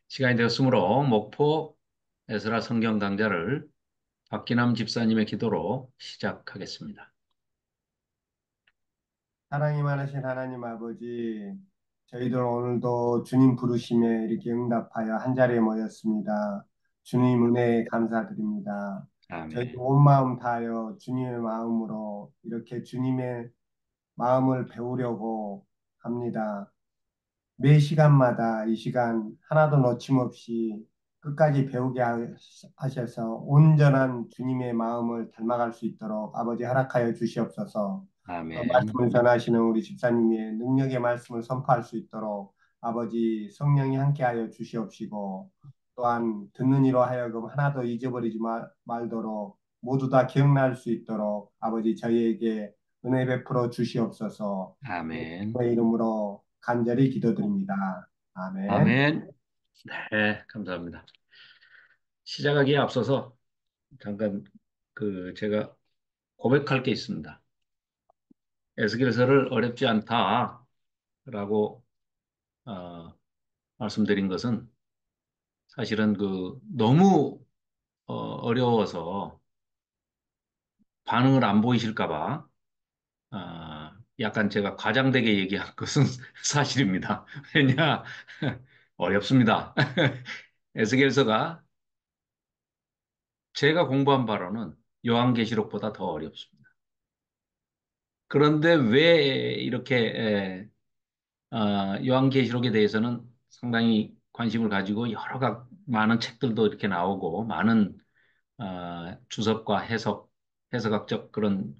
시간이 되었으므로 목포 에스라 성경 강좌를 박기남 집사님의 기도로 시작하겠습니다. 사랑이 많으신 하나님 아버지, 저희들 오늘도 주님 부르심에 이렇게 응답하여 한자리에 모였습니다. 주님 은혜에 감사드립니다. 저희 아멘. 온 마음 다하여 주님의 마음으로 이렇게 주님의 마음을 배우려고 합니다. 매 시간마다 이 시간 하나도 놓침없이 끝까지 배우게 하셔서 온전한 주님의 마음을 닮아갈 수 있도록 아버지 허락하여 주시옵소서. 또 아멘. 말씀을 전하시는 우리 집사님의 능력의 말씀을 선포할 수 있도록 아버지 성령이 함께하여 주시옵시고, 또한 듣는 이로 하여금 하나도 잊어버리지 말도록 모두 다 기억날 수 있도록 아버지 저희에게 은혜 베풀어 주시옵소서. 아멘. 예수님의 이름으로 간절히 기도드립니다. 아멘. 아멘. 네, 감사합니다. 시작하기에 앞서서 잠깐 제가 고백할 게 있습니다. 에스겔서를 어렵지 않다라고 어, 말씀드린 것은 사실은 너무 어려워서 반응을 안 보이실까 봐 약간 제가 과장되게 얘기한 것은 사실입니다. 왜냐, 어렵습니다. 에스겔서가 제가 공부한 바로는 요한계시록보다 더 어렵습니다. 그런데 왜 이렇게 요한계시록에 대해서는 상당히 관심을 가지고 많은 책들도 이렇게 나오고 많은 주석과 해석학적 그런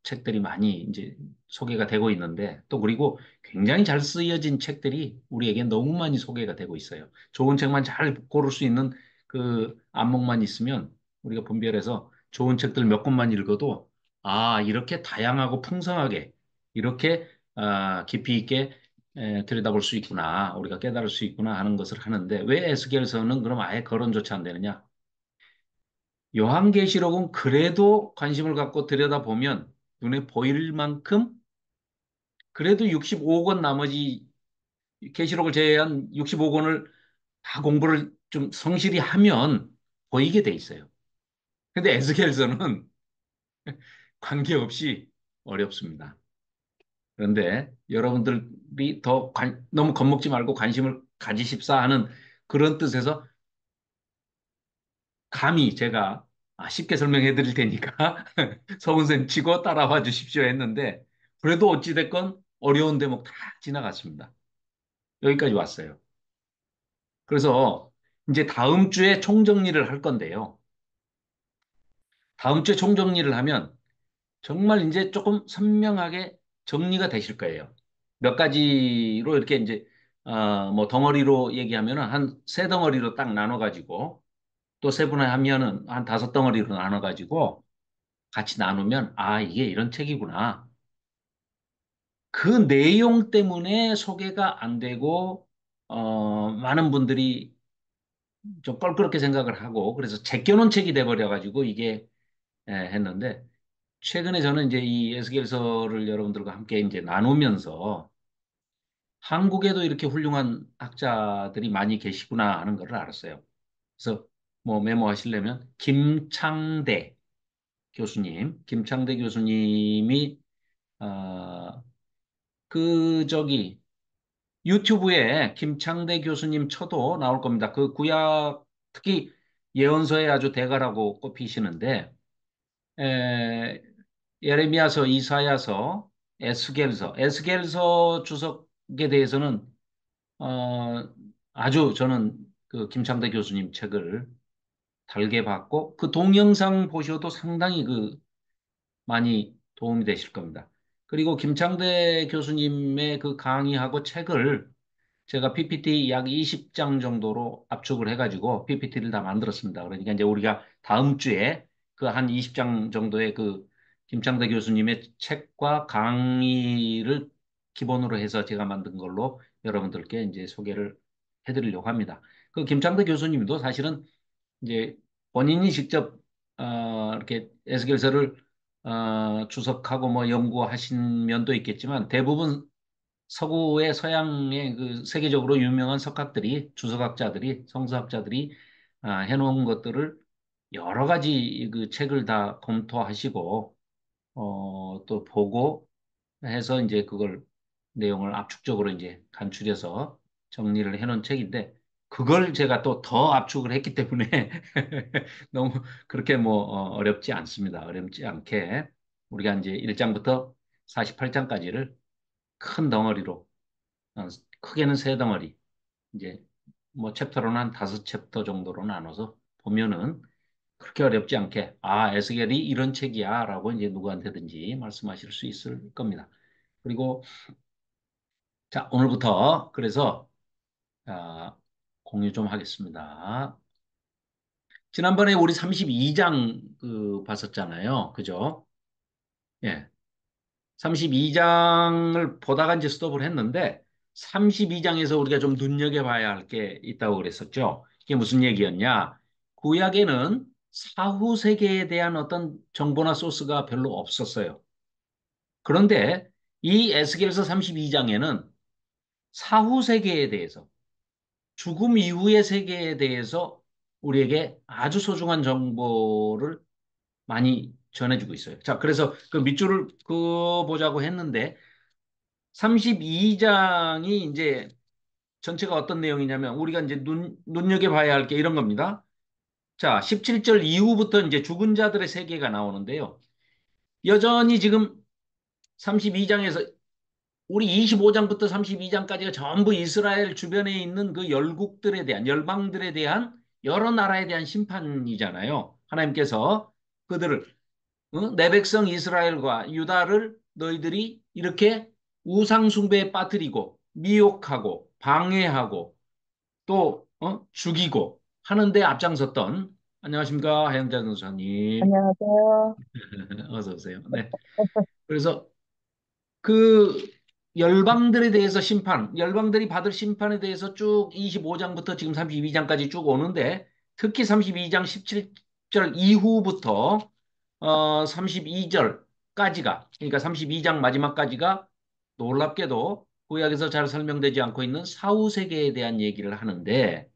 책들이 많이 이제 소개가 되고 있는데 또 그리고 굉장히 잘 쓰여진 책들이 우리에게 너무 많이 소개가 되고 있어요. 좋은 책만 잘 고를 수 있는 그 안목만 있으면 우리가 분별해서 좋은 책들 몇 권만 읽어도 이렇게 다양하고 풍성하게 이렇게 깊이 있게 들여다볼 수 있구나, 우리가 깨달을 수 있구나 하는 것을 하는데 왜 에스겔서는 그럼 아예 거론조차 안 되느냐? 요한계시록은 그래도 관심을 갖고 들여다보면 눈에 보일 만큼 그래도 65권 나머지 계시록을 제외한 65권을 다 공부를 좀 성실히 하면 보이게 돼 있어요. 근데 에스겔서는 관계없이 어렵습니다. 그런데 여러분들이 너무 겁먹지 말고 관심을 가지십사 하는 그런 뜻에서 감히 제가 쉽게 설명해 드릴 테니까 서은생 치고 따라와 주십시오 했는데 그래도 어찌됐건 어려운 대목 다 지나갔습니다. 여기까지 왔어요. 그래서 이제 다음 주에 총정리를 할 건데요. 다음 주에 총정리를 하면 정말 이제 조금 선명하게 정리가 되실 거예요. 몇 가지로 이렇게 이제 뭐 덩어리로 얘기하면은 한 세 덩어리로 딱 나눠가지고 또 세분화하면은 한 다섯 덩어리로 나눠가지고 같이 나누면, 이게 이런 책이구나. 그 내용 때문에 소개가 안 되고, 많은 분들이 좀 껄끄럽게 생각을 하고, 그래서 제껴놓은 책이 돼버려가지고, 이게, 했는데, 최근에 저는 이제 이 에스겔서를 여러분들과 함께 이제 나누면서, 한국에도 이렇게 훌륭한 학자들이 많이 계시구나 하는 걸 알았어요. 그래서 뭐 메모하시려면, 김창대 교수님이, 어, 유튜브에 김창대 교수님 쳐도 나올 겁니다. 그 구약, 특히 예언서에 아주 대가라고 꼽히시는데, 에, 예레미야서, 이사야서, 에스겔서 주석에 대해서는, 어, 아주 저는 그 김창대 교수님 책을 달게 봤고, 그 동영상 보셔도 상당히 많이 도움이 되실 겁니다. 그리고 김창대 교수님의 그 강의하고 책을 제가 PPT 약 20장 정도로 압축을 해가지고 PPT를 다 만들었습니다. 그러니까 이제 우리가 다음 주에 그 한 20장 정도의 그 김창대 교수님의 책과 강의를 기본으로 해서 제가 만든 걸로 여러분들께 이제 소개를 해드리려고 합니다. 그 김창대 교수님도 사실은 이제 본인이 직접 이렇게 에스겔서를 주석하고 뭐 연구하신 면도 있겠지만 대부분 서구의 서양의 그 세계적으로 유명한 석학들이 주석학자들이 성서학자들이 해놓은 것들을 여러 가지 그 책을 다 검토하시고 또 보고 해서 이제 그걸 내용을 압축적으로 이제 간추려서 정리를 해놓은 책인데 그걸 제가 또 더 압축을 했기 때문에 너무 그렇게 뭐 어렵지 않습니다. 어렵지 않게 우리가 이제 1장부터 48장까지를 큰 덩어리로 어, 크게는 세 덩어리 이제 뭐 챕터로는 한 5챕터 정도로 나눠서 보면은 그렇게 어렵지 않게 에스겔이 이런 책이야라고 이제 누구한테든지 말씀하실 수 있을 겁니다. 그리고 자, 오늘부터 그래서 아, 공유 좀 하겠습니다. 지난번에 우리 32장 그 봤었잖아요. 그죠? 예. 32장을 보다가 이제 스톱을 했는데 32장에서 우리가 좀 눈여겨봐야 할 게 있다고 그랬었죠. 이게 무슨 얘기였냐? 구약에는 사후 세계에 대한 어떤 정보나 소스가 별로 없었어요. 그런데 이 에스겔서 32장에는 사후 세계에 대해서 죽음 이후의 세계에 대해서 우리에게 아주 소중한 정보를 많이 전해주고 있어요. 자, 그래서 그 밑줄을 그어보자고 했는데 32장이 이제 전체가 어떤 내용이냐면 우리가 이제 눈여겨봐야 할 게 이런 겁니다. 자, 17절 이후부터 이제 죽은 자들의 세계가 나오는데요. 여전히 지금 32장에서 우리 25장부터 32장까지가 전부 이스라엘 주변에 있는 그 열국들에 대한, 열방들에 대한 여러 나라에 대한 심판이잖아요. 하나님께서 그들을, 내 백성 이스라엘과 유다를 너희들이 이렇게 우상숭배에 빠뜨리고 미혹하고 방해하고 또, 죽이고 하는데 앞장섰던, 안녕하십니까, 하영자 전사님. 안녕하세요. 어서 오세요. 네. 그래서 그 열방들에 대해서 열방들이 받을 심판에 대해서 쭉 25장부터 지금 32장까지 쭉 오는데 특히 32장 17절 이후부터 32절까지가 그러니까 32장 마지막까지가 놀랍게도 구약에서 잘 설명되지 않고 있는 사후 세계에 대한 얘기를 하는데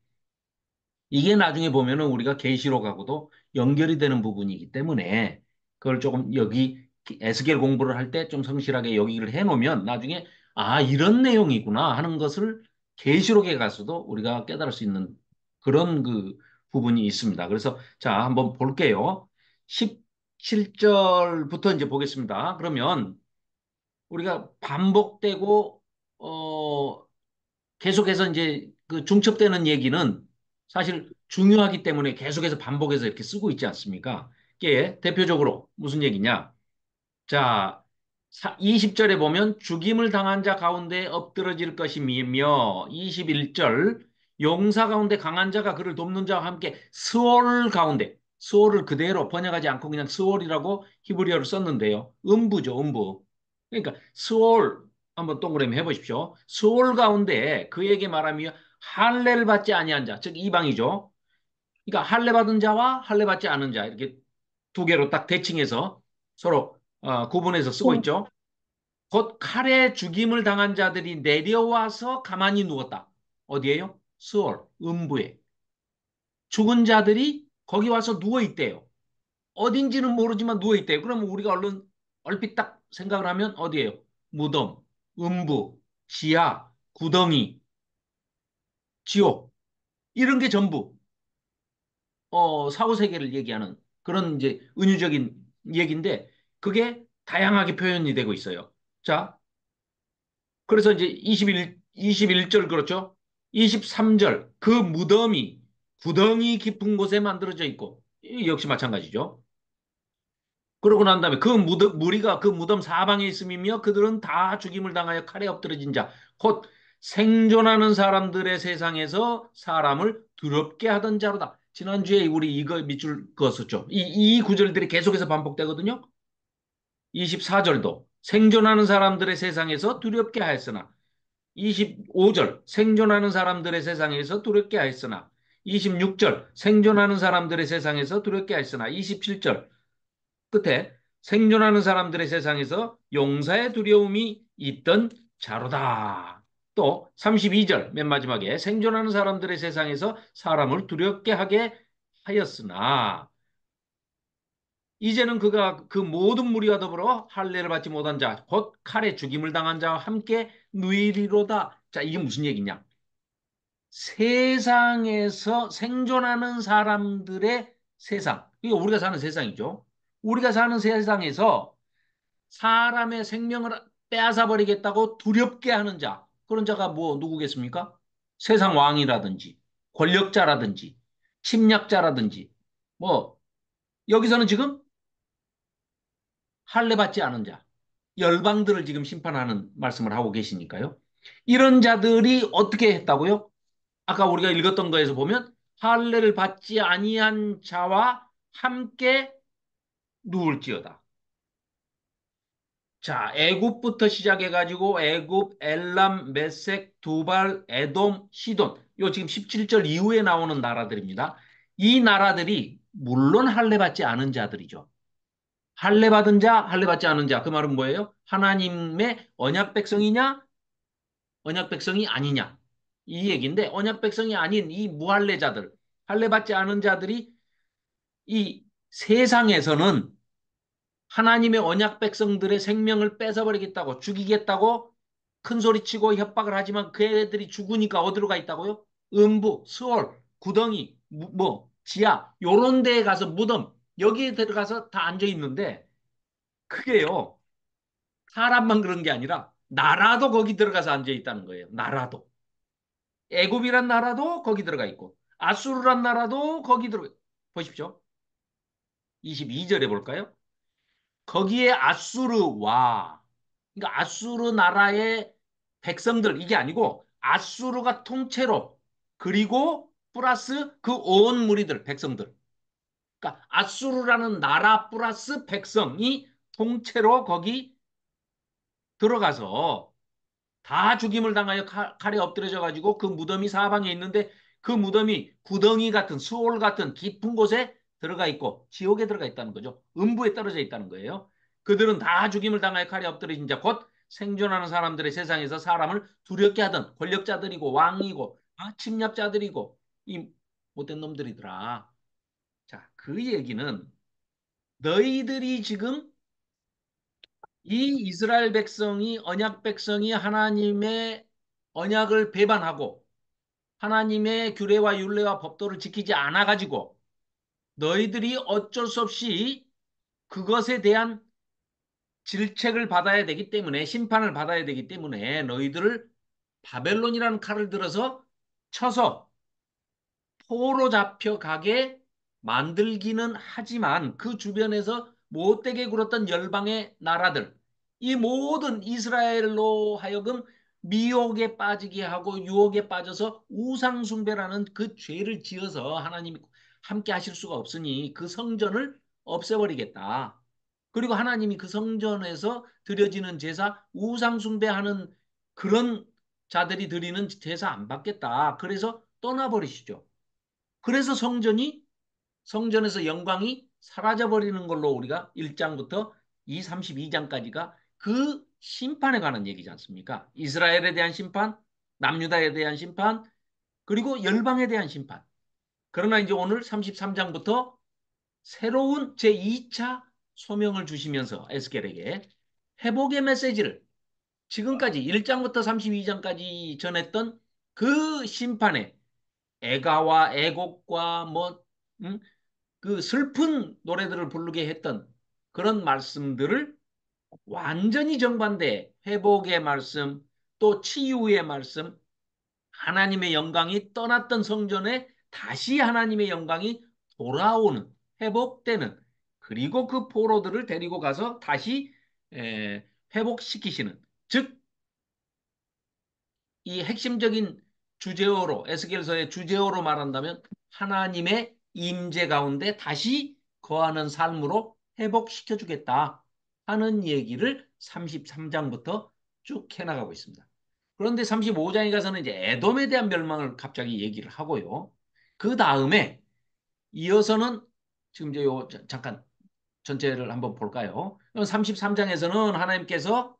이게 나중에 보면은 우리가 계시록하고도 연결이 되는 부분이기 때문에 그걸 조금 여기 에스겔 공부를 할 때 좀 성실하게 여기를 해놓으면 나중에 이런 내용이구나 하는 것을 계시록에 가서도 우리가 깨달을 수 있는 그런 그 부분이 있습니다. 그래서 자, 한번 볼게요. 17절부터 이제 보겠습니다. 그러면 우리가 반복되고 계속해서 이제 그 중첩되는 얘기는 사실 중요하기 때문에 계속해서 반복해서 이렇게 쓰고 있지 않습니까? 이게 대표적으로 무슨 얘기냐? 자, 20절에 보면 죽임을 당한 자 가운데 엎드러질 것이며 21절 용사 가운데 강한 자가 그를 돕는 자와 함께 스월 가운데 스월을 그대로 번역하지 않고 그냥 스월이라고 히브리어를 썼는데요. 음부죠, 음부. 그러니까 스월 한번 동그라미 해보십시오. 스월 가운데 그에게 말하며 할례를 받지 아니한 자, 즉 이방이죠. 그러니까 할례 받은 자와 할례 받지 않은 자 이렇게 두 개로 딱 대칭해서 서로 구분해서 쓰고 네. 있죠. 곧 칼에 죽임을 당한 자들이 내려와서 가만히 누웠다. 어디에요? 수월, 음부에. 죽은 자들이 거기 와서 누워 있대요. 어딘지는 모르지만 누워 있대요. 그러면 우리가 얼른 얼핏 딱 생각을 하면 어디예요? 무덤, 음부, 지하, 구덩이, 지옥 이런 게 전부 사후 세계를 얘기하는 그런 이제 은유적인 얘기인데 그게 다양하게 표현이 되고 있어요. 자, 그래서 이제 21절 그렇죠? 23절 그 무덤이 구덩이 깊은 곳에 만들어져 있고 역시 마찬가지죠. 그러고 난 다음에 그 무리가 그 무덤 사방에 있음이며 그들은 다 죽임을 당하여 칼에 엎드러진 자, 곧 생존하는 사람들의 세상에서 사람을 두렵게 하던 자로다. 지난주에 우리 이거 밑줄 그었었죠. 이 구절들이 계속해서 반복되거든요. 24절도 생존하는 사람들의 세상에서 두렵게 하였으나 25절 생존하는 사람들의 세상에서 두렵게 하였으나 26절 생존하는 사람들의 세상에서 두렵게 하였으나 27절 끝에 생존하는 사람들의 세상에서 용사의 두려움이 있던 자로다. 또 32절 맨 마지막에 생존하는 사람들의 세상에서 사람을 두렵게 하게 하였으나 이제는 그가 그 모든 무리와 더불어 할례를 받지 못한 자, 곧 칼에 죽임을 당한 자와 함께 누이리로다. 자, 이게 무슨 얘기냐? 세상에서 생존하는 사람들의 세상. 이게 우리가 사는 세상이죠. 우리가 사는 세상에서 사람의 생명을 빼앗아 버리겠다고 두렵게 하는 자. 그런 자가 뭐 누구겠습니까? 세상 왕이라든지 권력자라든지 침략자라든지 뭐 여기서는 지금 할례 받지 않은 자, 열방들을 지금 심판하는 말씀을 하고 계시니까요. 이런 자들이 어떻게 했다고요? 아까 우리가 읽었던 거에서 보면 할례를 받지 아니한 자와 함께 누울지어다. 자, 애굽부터 시작해 가지고 애굽, 엘람, 메색, 두발, 에돔, 시돈. 요 지금 17절 이후에 나오는 나라들입니다. 이 나라들이 물론 할례 받지 않은 자들이죠. 할례 받은 자, 할례 받지 않은 자. 그 말은 뭐예요? 하나님의 언약 백성이냐? 언약 백성이 아니냐? 이 얘기인데 언약 백성이 아닌 이 무할례자들, 할례 받지 않은 자들이 이 세상에서는 하나님의 언약 백성들의 생명을 뺏어버리겠다고 죽이겠다고 큰 소리치고 협박을 하지만 그 애들이 죽으니까 어디로 가 있다고요? 음부, 스월, 구덩이, 뭐 지하 요런 데에 가서 무덤 여기에 들어가서 다 앉아 있는데 그게요. 사람만 그런 게 아니라 나라도 거기 들어가서 앉아 있다는 거예요. 나라도. 애굽이란 나라도 거기 들어가 있고 아수르란 나라도 거기 들어가 보십시오. 22절에 볼까요? 거기에 아수르와 그러니까 아수르 나라의 백성들 이게 아니고 아수르가 통째로 그리고 플러스 그 온 무리들 백성들 그러니까 아수르라는 나라 플러스 백성이 통째로 거기 들어가서 다 죽임을 당하여 칼에 엎드려져 가지고 그 무덤이 사방에 있는데 그 무덤이 구덩이 같은 수올 같은 깊은 곳에 들어가 있고 지옥에 들어가 있다는 거죠. 음부에 떨어져 있다는 거예요. 그들은 다 죽임을 당하여 칼에 엎드려진 자, 곧 생존하는 사람들의 세상에서 사람을 두렵게 하던 권력자들이고 왕이고 침략자들이고 이 못된 놈들이더라. 자, 그 얘기는 너희들이 지금 이 이스라엘 백성이 언약 백성이 하나님의 언약을 배반하고 하나님의 규례와 율례와 법도를 지키지 않아 가지고 너희들이 어쩔 수 없이 그것에 대한 질책을 받아야 되기 때문에 심판을 받아야 되기 때문에 너희들을 바벨론이라는 칼을 들어서 쳐서 포로 잡혀가게 만들기는 하지만 그 주변에서 못되게 굴었던 열방의 나라들, 이 모든 이스라엘로 하여금 미혹에 빠지게 하고 유혹에 빠져서 우상숭배라는 그 죄를 지어서 하나님이 함께 하실 수가 없으니 그 성전을 없애버리겠다. 그리고 하나님이 그 성전에서 드려지는 제사, 우상숭배하는 그런 자들이 드리는 제사 안 받겠다. 그래서 떠나버리시죠. 그래서 성전에서 영광이 사라져 버리는 걸로 우리가 1장부터 2, 32장까지가 그 심판에 관한 얘기지 않습니까? 이스라엘에 대한 심판, 남유다에 대한 심판, 그리고 열방에 대한 심판. 그러나 이제 오늘 33장부터 새로운 제2차 소명을 주시면서 에스겔에게 회복의 메시지를 지금까지 1장부터 32장까지 전했던 그 심판의 애가와 애곡과 뭐 그 슬픈 노래들을 부르게 했던 그런 말씀들을 완전히 정반대 회복의 말씀 또 치유의 말씀 하나님의 영광이 떠났던 성전에 다시 하나님의 영광이 돌아오는 회복되는 그리고 그 포로들을 데리고 가서 다시 회복시키시는 즉 이 핵심적인 주제어로 에스겔서의 주제어로 말한다면 하나님의 임재 가운데 다시 거하는 삶으로 회복시켜 주겠다 하는 얘기를 33장부터 쭉 해나가고 있습니다. 그런데 35장에 가서는 이제 에돔에 대한 멸망을 갑자기 얘기를 하고요. 그 다음에 이어서는 지금 이제 요 잠깐 전체를 한번 볼까요? 33장에서는 하나님께서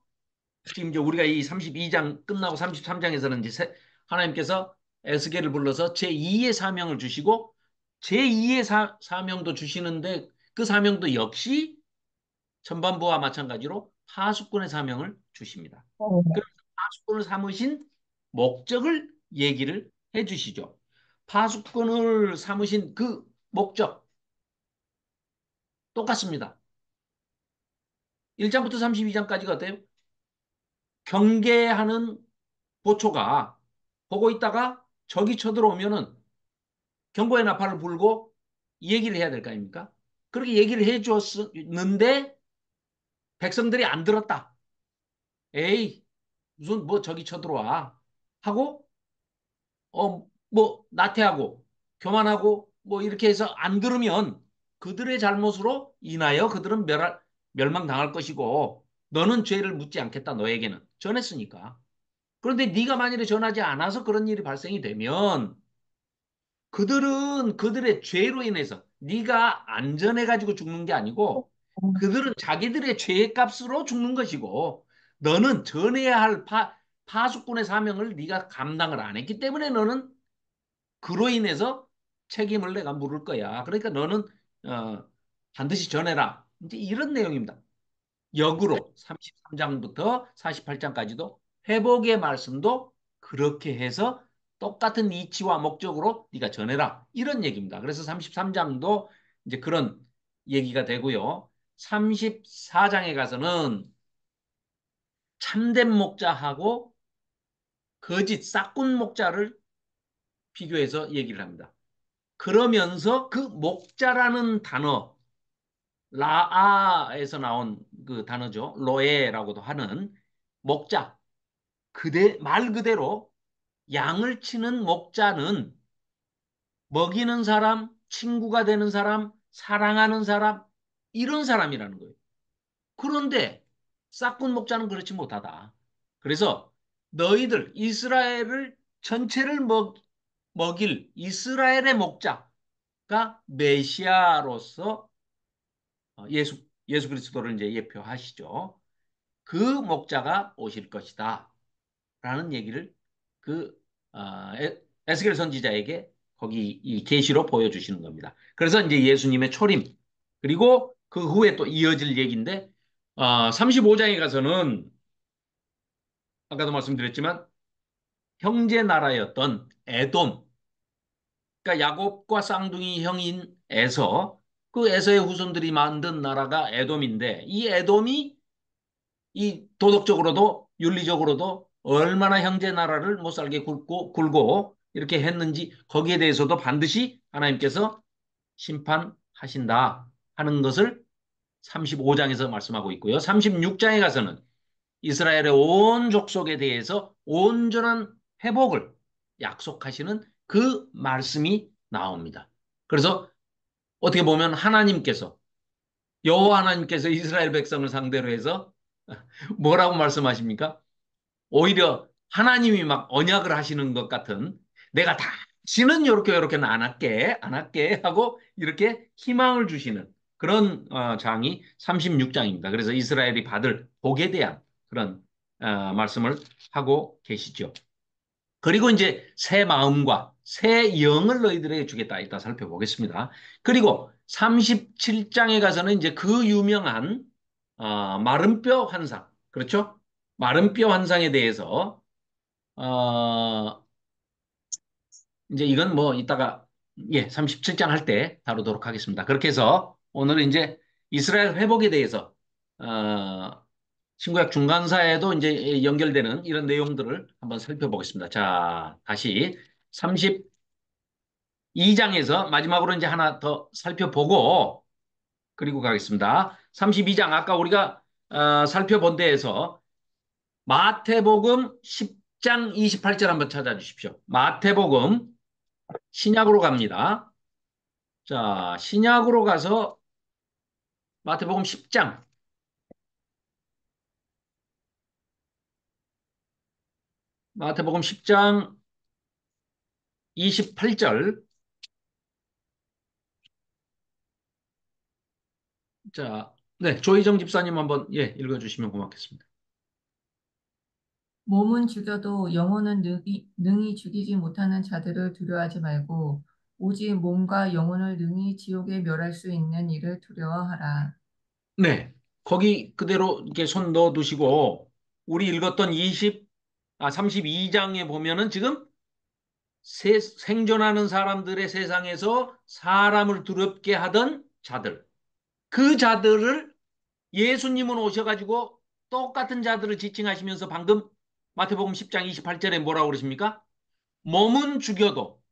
지금 이제 우리가 이 32장 끝나고 33장에서는 이제 하나님께서 에스겔을 불러서 제2의 사명을 주시고 제2의 사명도 주시는데 그 사명도 역시 전반부와 마찬가지로 파수꾼의 사명을 주십니다. 그래서 파수꾼을 삼으신 목적을 얘기를 해 주시죠. 파수꾼을 삼으신 그 목적 똑같습니다. 1장부터 32장까지가 어때요? 경계하는 보초가 보고 있다가 적이 쳐들어오면은 경고의 나팔을 불고 얘기를 해야 될 거 아닙니까? 그렇게 얘기를 해 줬는데 백성들이 안 들었다. 에이, 무슨 뭐 적이 쳐들어와. 하고 뭐 나태하고 교만하고 뭐 이렇게 해서 안 들으면 그들의 잘못으로 인하여 그들은 멸망당할 것이고 너는 죄를 묻지 않겠다. 너에게는 전했으니까. 그런데 네가 만일에 전하지 않아서 그런 일이 발생이 되면 그들은 그들의 죄로 인해서 네가 안전해가지고 죽는 게 아니고 그들은 자기들의 죄의 값으로 죽는 것이고 너는 전해야 할 파수꾼의 사명을 네가 감당을 안 했기 때문에 너는 그로 인해서 책임을 내가 물을 거야. 그러니까 너는 어, 반드시 전해라. 이제 이런 내용입니다. 역으로 33장부터 48장까지도 회복의 말씀도 그렇게 해서 똑같은 이치와 목적으로 네가 전해라. 이런 얘기입니다. 그래서 33장도 이제 그런 얘기가 되고요. 34장에 가서는 참된 목자하고 거짓 싹군 목자를 비교해서 얘기를 합니다. 그러면서 그 목자라는 단어, 라아에서 나온 그 단어죠. 로에라고도 하는 목자. 말 그대로 양을 치는 목자는 먹이는 사람, 친구가 되는 사람, 사랑하는 사람, 이런 사람이라는 거예요. 그런데 싹군 목자는 그렇지 못하다. 그래서 너희들 이스라엘을 전체를 먹일 이스라엘의 목자가 메시아로서 예수 그리스도를 이제 예표하시죠. 그 목자가 오실 것이다. 라는 얘기를 그 에스겔 선지자에게 거기 이 계시로 보여주시는 겁니다. 그래서 이제 예수님의 초림 그리고 그 후에 또 이어질 얘기인데 35장에 가서는 아까도 말씀드렸지만 형제 나라였던 에돔 그러니까 야곱과 쌍둥이 형인 에서 그 에서의 후손들이 만든 나라가 에돔인데 이 에돔이 이 도덕적으로도 윤리적으로도 얼마나 형제 나라를 못 살게 굴고 이렇게 했는지 거기에 대해서도 반드시 하나님께서 심판하신다 하는 것을 35장에서 말씀하고 있고요. 36장에 가서는 이스라엘의 온 족속에 대해서 온전한 회복을 약속하시는 그 말씀이 나옵니다. 그래서 어떻게 보면 하나님께서 여호와 하나님께서 이스라엘 백성을 상대로 해서 뭐라고 말씀하십니까? 오히려 하나님이 막 언약을 하시는 것 같은 내가 다시는 요렇게는 안 할게 하고 이렇게 희망을 주시는 그런 장이 36장입니다. 그래서 이스라엘이 받을 복에 대한 그런 말씀을 하고 계시죠. 그리고 이제 새 마음과 새 영을 너희들에게 주겠다. 이따 살펴보겠습니다. 그리고 37장에 가서는 이제 그 유명한 마른 뼈 환상. 그렇죠? 마른 뼈 환상에 대해서 어, 이제 이건 뭐 이따가 37장 할 때 다루도록 하겠습니다. 그렇게 해서 오늘은 이제 이스라엘 회복에 대해서 신구약 중간사에도 이제 연결되는 이런 내용들을 한번 살펴보겠습니다. 자, 다시 32장에서 마지막으로 이제 하나 더 살펴보고 그리고 가겠습니다. 32장 아까 우리가 살펴본 데에서 마태복음 10장 28절 한번 찾아주십시오. 마태복음 신약으로 갑니다. 자, 신약으로 가서 마태복음 10장, 마태복음 10장 28절. 자, 네, 조희정 집사님 한번 예, 읽어주시면 고맙겠습니다. 몸은 죽여도 영혼은 능히 죽이지 못하는 자들을 두려워하지 말고 오직 몸과 영혼을 능히 지옥에 멸할 수 있는 이를 두려워하라. 네, 거기 그대로 이렇게 손 넣어 두시고 우리 읽었던 32장에 보면은 지금 생존하는 사람들의 세상에서 사람을 두렵게 하던 자들, 그 자들을 예수님은 오셔가지고 똑같은 자들을 지칭하시면서 방금 마태복음 10장 28절에 뭐라고 그러십니까? 몸은 죽여도,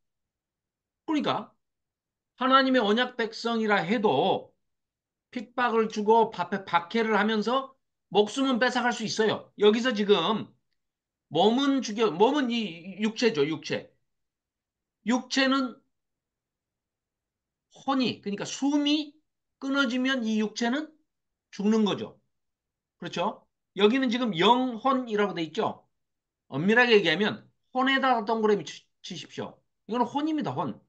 그러니까 하나님의 언약 백성이라 해도 핍박을 주고 박해를 하면서 목숨은 뺏어갈 수 있어요. 여기서 지금 몸은 이 육체죠, 육체. 육체는 혼이, 그러니까 숨이 끊어지면 이 육체는 죽는 거죠. 그렇죠? 여기는 지금 영혼이라고 돼 있죠? 엄밀하게 얘기하면 혼에다가 동그라미 치십시오. 이거는 혼입니다, 혼.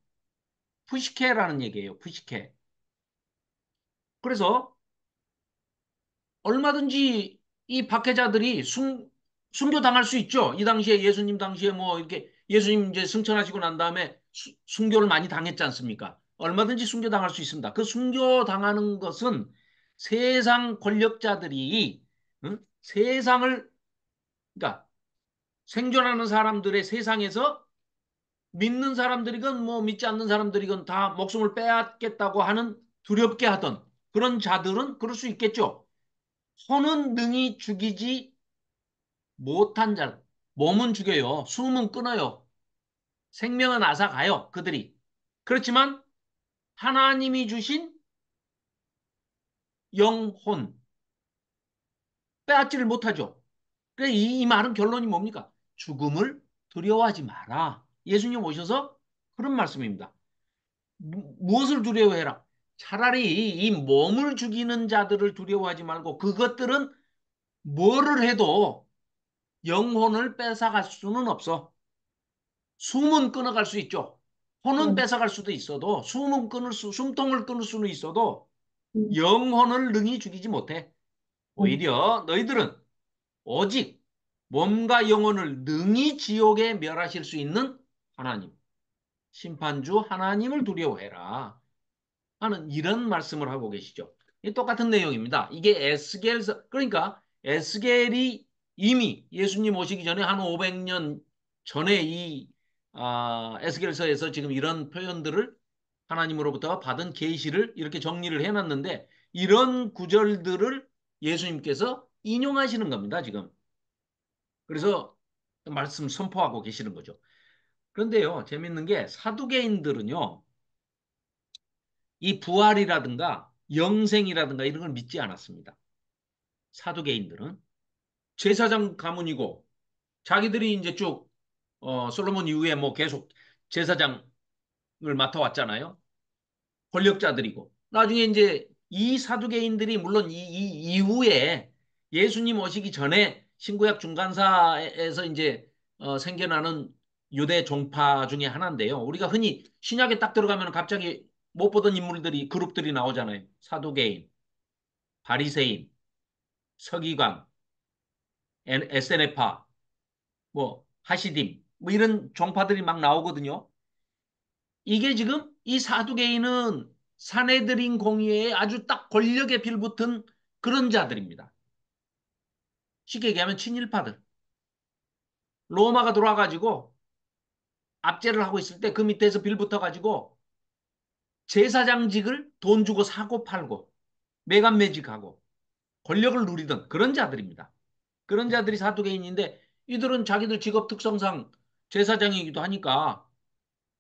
푸시케라는 얘기예요, 푸시케. 그래서 얼마든지 이 박해자들이 순교당할 수 있죠. 이 당시에 예수님 당시에 뭐 이렇게 예수님 이제 승천하시고 난 다음에 순교를 많이 당했지 않습니까? 얼마든지 순교당할 수 있습니다. 그 순교당하는 것은 세상 권력자들이 응? 세상을 그러니까 생존하는 사람들의 세상에서 믿는 사람들이건 뭐 믿지 않는 사람들이건 다 목숨을 빼앗겠다고 하는 두렵게 하던 그런 자들은 그럴 수 있겠죠. 손은 능히 죽이지 못한 자, 몸은 죽여요. 숨은 끊어요. 생명은 앗아가요. 그들이. 그렇지만 하나님이 주신 영혼 빼앗지를 못하죠. 그래 이 말은 결론이 뭡니까? 죽음을 두려워하지 마라. 예수님 오셔서 그런 말씀입니다. 무엇을 두려워해라? 차라리 이 몸을 죽이는 자들을 두려워하지 말고 그것들은 뭐를 해도 영혼을 뺏어갈 수는 없어. 숨은 끊어갈 수 있죠. 혼은 음, 뺏어갈 수도 있어도 숨통을 끊을 수는 있어도 음, 영혼을 능히 죽이지 못해. 음, 오히려 너희들은 오직 몸과 영혼을 능히 지옥에 멸하실 수 있는 하나님, 심판주 하나님을 두려워해라 하는 이런 말씀을 하고 계시죠. 이 똑같은 내용입니다. 이게 에스겔서 그러니까 에스겔이 이미 예수님 오시기 전에 한 500년 전에 이 에스겔서에서 지금 이런 표현들을 하나님으로부터 받은 계시를 이렇게 정리를 해놨는데 이런 구절들을 예수님께서 인용하시는 겁니다. 지금. 그래서 말씀 선포하고 계시는 거죠. 그런데요, 재밌는 게 사두개인들은요, 이 부활이라든가 영생이라든가 이런 걸 믿지 않았습니다. 사두개인들은 제사장 가문이고 자기들이 이제 쭉 솔로몬 이후에 뭐 계속 제사장을 맡아왔잖아요. 권력자들이고 나중에 이제 이 사두개인들이 물론 이 이후에 예수님 오시기 전에 신구약 중간사에서 이제 생겨나는 유대 종파 중에 하나인데요. 우리가 흔히 신약에 딱 들어가면 갑자기 못 보던 인물들이 그룹들이 나오잖아요. 사두개인, 바리새인, 서기관, 에세네파, 뭐 하시딤, 뭐 이런 종파들이 막 나오거든요. 이게 지금 이 사두개인은 사내들인 공의회에 아주 딱 권력에 빌붙은 그런 자들입니다. 쉽게 얘기하면 친일파들. 로마가 들어와가지고 압제를 하고 있을 때 그 밑에서 빌붙어가지고 제사장직을 돈 주고 사고 팔고 매간매직하고 권력을 누리던 그런 자들입니다. 그런 자들이 사두개인인데 이들은 자기들 직업 특성상 제사장이기도 하니까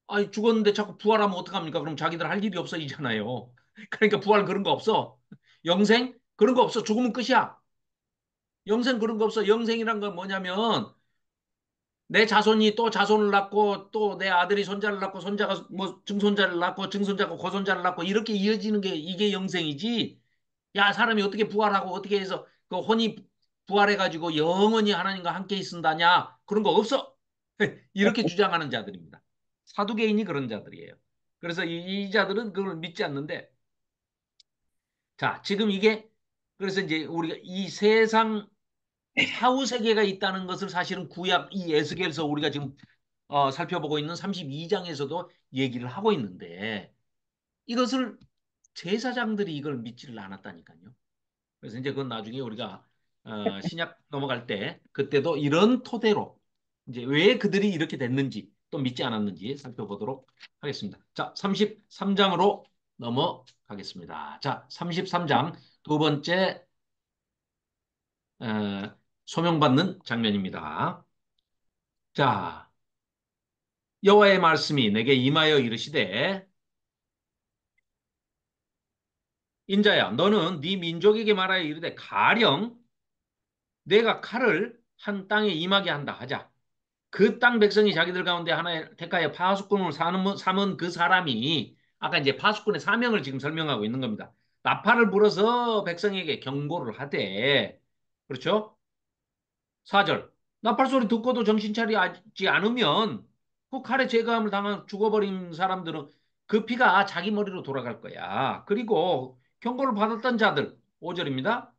아니 죽었는데 자꾸 부활하면 어떡합니까? 그럼 자기들 할 일이 없어지잖아요. 그러니까 부활 그런 거 없어. 영생 그런 거 없어. 죽으면 끝이야. 영생 그런 거 없어. 영생이란 건 뭐냐면 내 자손이 또 자손을 낳고 또 내 아들이 손자를 낳고 손자가 뭐 증손자를 낳고 증손자가 고손자를 낳고 이렇게 이어지는 게 이게 영생이지. 야 사람이 어떻게 부활하고 어떻게 해서 그 혼이 부활해가지고 영원히 하나님과 함께 있는다냐 그런 거 없어. 이렇게 주장하는 자들입니다. 사두개인이 그런 자들이에요. 그래서 이 자들은 그걸 믿지 않는데 자, 지금 이게 그래서 이제 우리가 이 세상 사후 세계가 있다는 것을 사실은 구약 이 에스겔서 우리가 지금 살펴보고 있는 32장에서도 얘기를 하고 있는데 이것을 제사장들이 이걸 믿지를 않았다니까요. 그래서 이제 그건 나중에 우리가 신약 넘어갈 때 그때도 이런 토대로 이제 왜 그들이 이렇게 됐는지 또 믿지 않았는지 살펴보도록 하겠습니다. 자, 33장으로 넘어가겠습니다. 자, 33장 두 번째 소명받는 장면입니다. 자, 여호와의 말씀이 내게 임하여 이르시되 인자야 너는 네 민족에게 말하여 이르되 가령 내가 칼을 한 땅에 임하게 한다 하자. 그 땅 백성이 자기들 가운데 하나의 택하여 파수꾼을 삼은 그 사람이 아까 이제 파수꾼의 사명을 지금 설명하고 있는 겁니다. 나팔을 불어서 백성에게 경고를 하되 그렇죠? 4절 나팔 소리 듣고도 정신 차리지 않으면 그 칼에 제거함을 당한 죽어버린 사람들은 그 피가 자기 머리로 돌아갈 거야. 그리고 경고를 받았던 자들 5절입니다.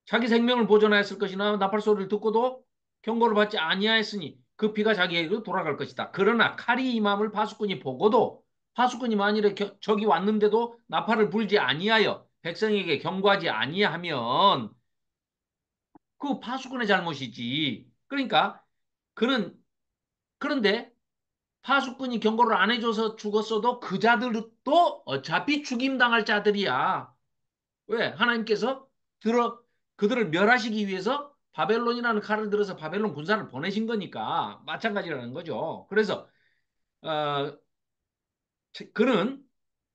자기 생명을 보존하였을 것이나 나팔 소리를 듣고도 경고를 받지 아니하였으니 그 피가 자기에게로 돌아갈 것이다. 그러나 칼이 임함을 파수꾼이 보고도 파수꾼이 만일에 적이 왔는데도 나팔을 불지 아니하여 백성에게 경고하지 아니하면 그 파수꾼의 잘못이지. 그러니까 그는 그런데 파수꾼이 경고를 안 해줘서 죽었어도 그 자들도 어차피 죽임당할 자들이야. 왜? 하나님께서 들어 그들을 멸하시기 위해서 바벨론이라는 칼을 들어서 바벨론 군사를 보내신 거니까 마찬가지라는 거죠. 그래서 어, 그는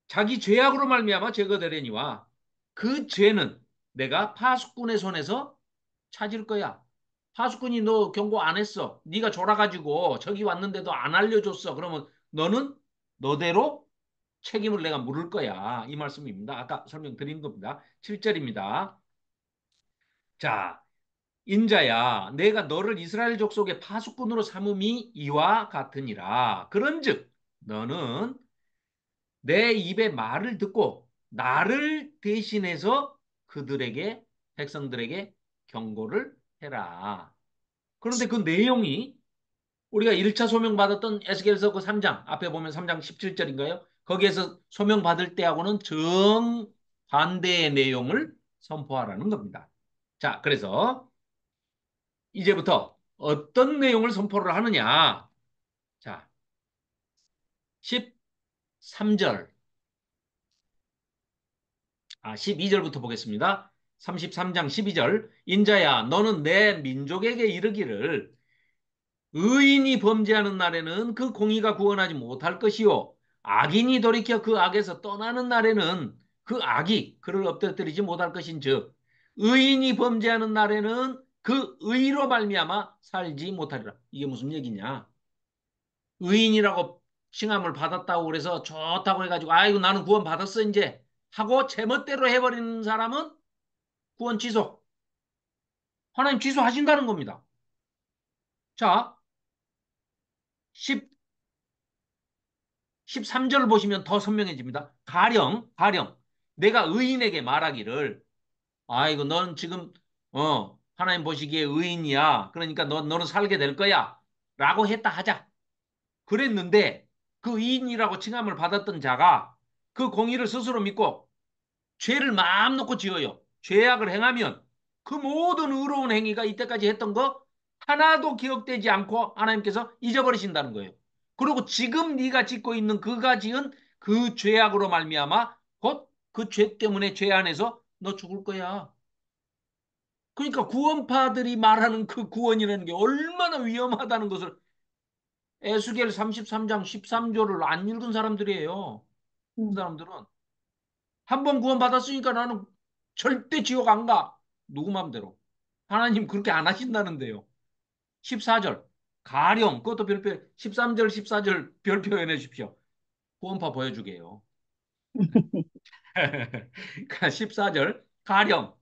자기 죄악으로 말미암아 제거되려니와 그 죄는 내가 파수꾼의 손에서 찾을 거야. 파수꾼이 너 경고 안 했어. 네가 졸아가지고 저기 왔는데도 안 알려줬어. 그러면 너는 너대로 책임을 내가 물을 거야. 이 말씀입니다. 아까 설명드린 겁니다. 7절입니다. 자, 인자야, 내가 너를 이스라엘 족속의 파수꾼으로 삼음이 이와 같으니라. 그런즉 너는 내 입의 말을 듣고 나를 대신해서 그들에게 백성들에게 경고를 해라. 그런데 그 내용이 우리가 1차 소명 받았던 에스겔서 그 3장 앞에 보면 3장 17절인가요? 거기에서 소명 받을 때하고는 정반대의 내용을 선포하라는 겁니다. 자, 그래서 이제부터 어떤 내용을 선포를 하느냐? 자, 13절, 12절부터 보겠습니다. 33장 12절. 인자야, 너는 내 민족에게 이르기를 의인이 범죄하는 날에는 그 공의가 구원하지 못할 것이요. 악인이 돌이켜 그 악에서 떠나는 날에는 그 악이 그를 엎드러뜨리지 못할 것인즉 의인이 범죄하는 날에는 그 의로 말미암아 살지 못하리라. 이게 무슨 얘기냐? 의인이라고 칭함을 받았다고 그래서 좋다고 해가지고 아이고 나는 구원 받았어 이제 하고 제멋대로 해버리는 사람은 구원 취소. 하나님 취소하신다는 겁니다. 자, 10, 13절을 보시면 더 선명해집니다. 가령 내가 의인에게 말하기를 아이고 넌 지금 하나님 보시기에 의인이야. 그러니까 너는 살게 될 거야. 라고 했다 하자. 그랬는데 그 의인이라고 칭함을 받았던 자가 그 공의를 스스로 믿고 죄를 마음 놓고 지어요. 죄악을 행하면 그 모든 의로운 행위가 이때까지 했던 거 하나도 기억되지 않고 하나님께서 잊어버리신다는 거예요. 그리고 지금 네가 짓고 있는 그가 지은 그 죄악으로 말미암아 곧 그 죄 때문에 죄 안에서 너 죽을 거야. 그러니까 구원파들이 말하는 그 구원이라는 게 얼마나 위험하다는 것을 에스겔 33장 13조를 안 읽은 사람들이에요. 그 음. 사람들은 한 번 구원받았으니까 나는 절대 지옥 안 가. 누구 맘대로. 하나님 그렇게 안 하신다는데요. 14절. 가령, 그것도 별표, 13절, 14절 별표 해내 주십시오. 구원파 보여주게요. 14절. 가령,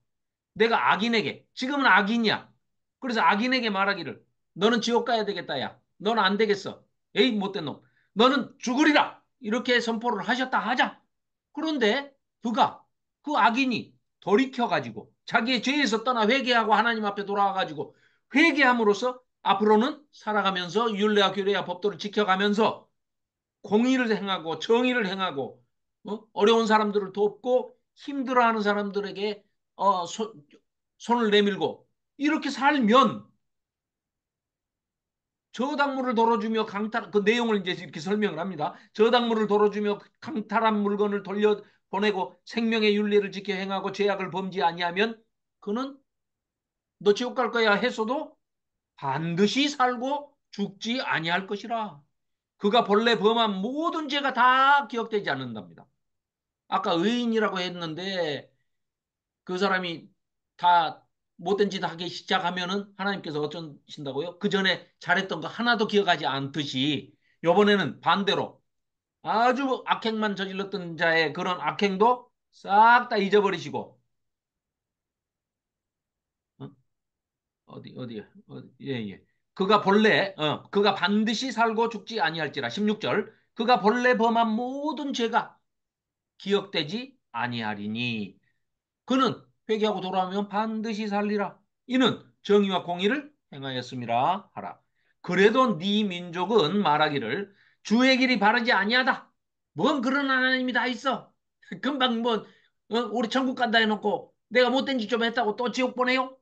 내가 악인에게, 지금은 악인이야. 그래서 악인에게 말하기를, 너는 지옥 가야 되겠다, 야. 너는 안 되겠어. 에이, 못된 놈. 너는 죽으리라. 이렇게 선포를 하셨다 하자. 그런데 그가 그 악인이 돌이켜가지고 자기의 죄에서 떠나 회개하고 하나님 앞에 돌아와가지고 회개함으로써 앞으로는 살아가면서 율례와 규례와 법도를 지켜가면서 공의를 행하고 정의를 행하고 어려운 사람들을 돕고 힘들어하는 사람들에게 손을 내밀고 이렇게 살면 저당물을 덜어주며 그 내용을 이제 이렇게 설명을 합니다. 저당물을 덜어주며 강탈한 물건을 돌려보내고 생명의 윤리를 지켜 행하고 죄악을 범지 아니하면 그는 너 지옥 갈 거야 했어도 반드시 살고 죽지 아니할 것이라. 그가 본래 범한 모든 죄가 다 기억되지 않는답니다. 아까 의인이라고 했는데 그 사람이 다 못된 짓 하기 시작하면은 하나님께서 어쩌신다고요? 그 전에 잘했던 거 하나도 기억하지 않듯이 이번에는 반대로 아주 악행만 저질렀던 자의 그런 악행도 싹 다 잊어버리시고 어? 예. 그가 반드시 살고 죽지 아니할지라 16절 그가 본래 범한 모든 죄가 기억되지 아니하리니 그는 회개하고 돌아오면 반드시 살리라. 이는 정의와 공의를 행하였음이라 하라. 그래도 네 민족은 말하기를 주의 길이 바르지 아니하다. 뭔 그런 하나님이 다 있어. 금방 우리 천국 간다 해놓고 내가 못된 짓 좀 했다고 또 지옥 보내요?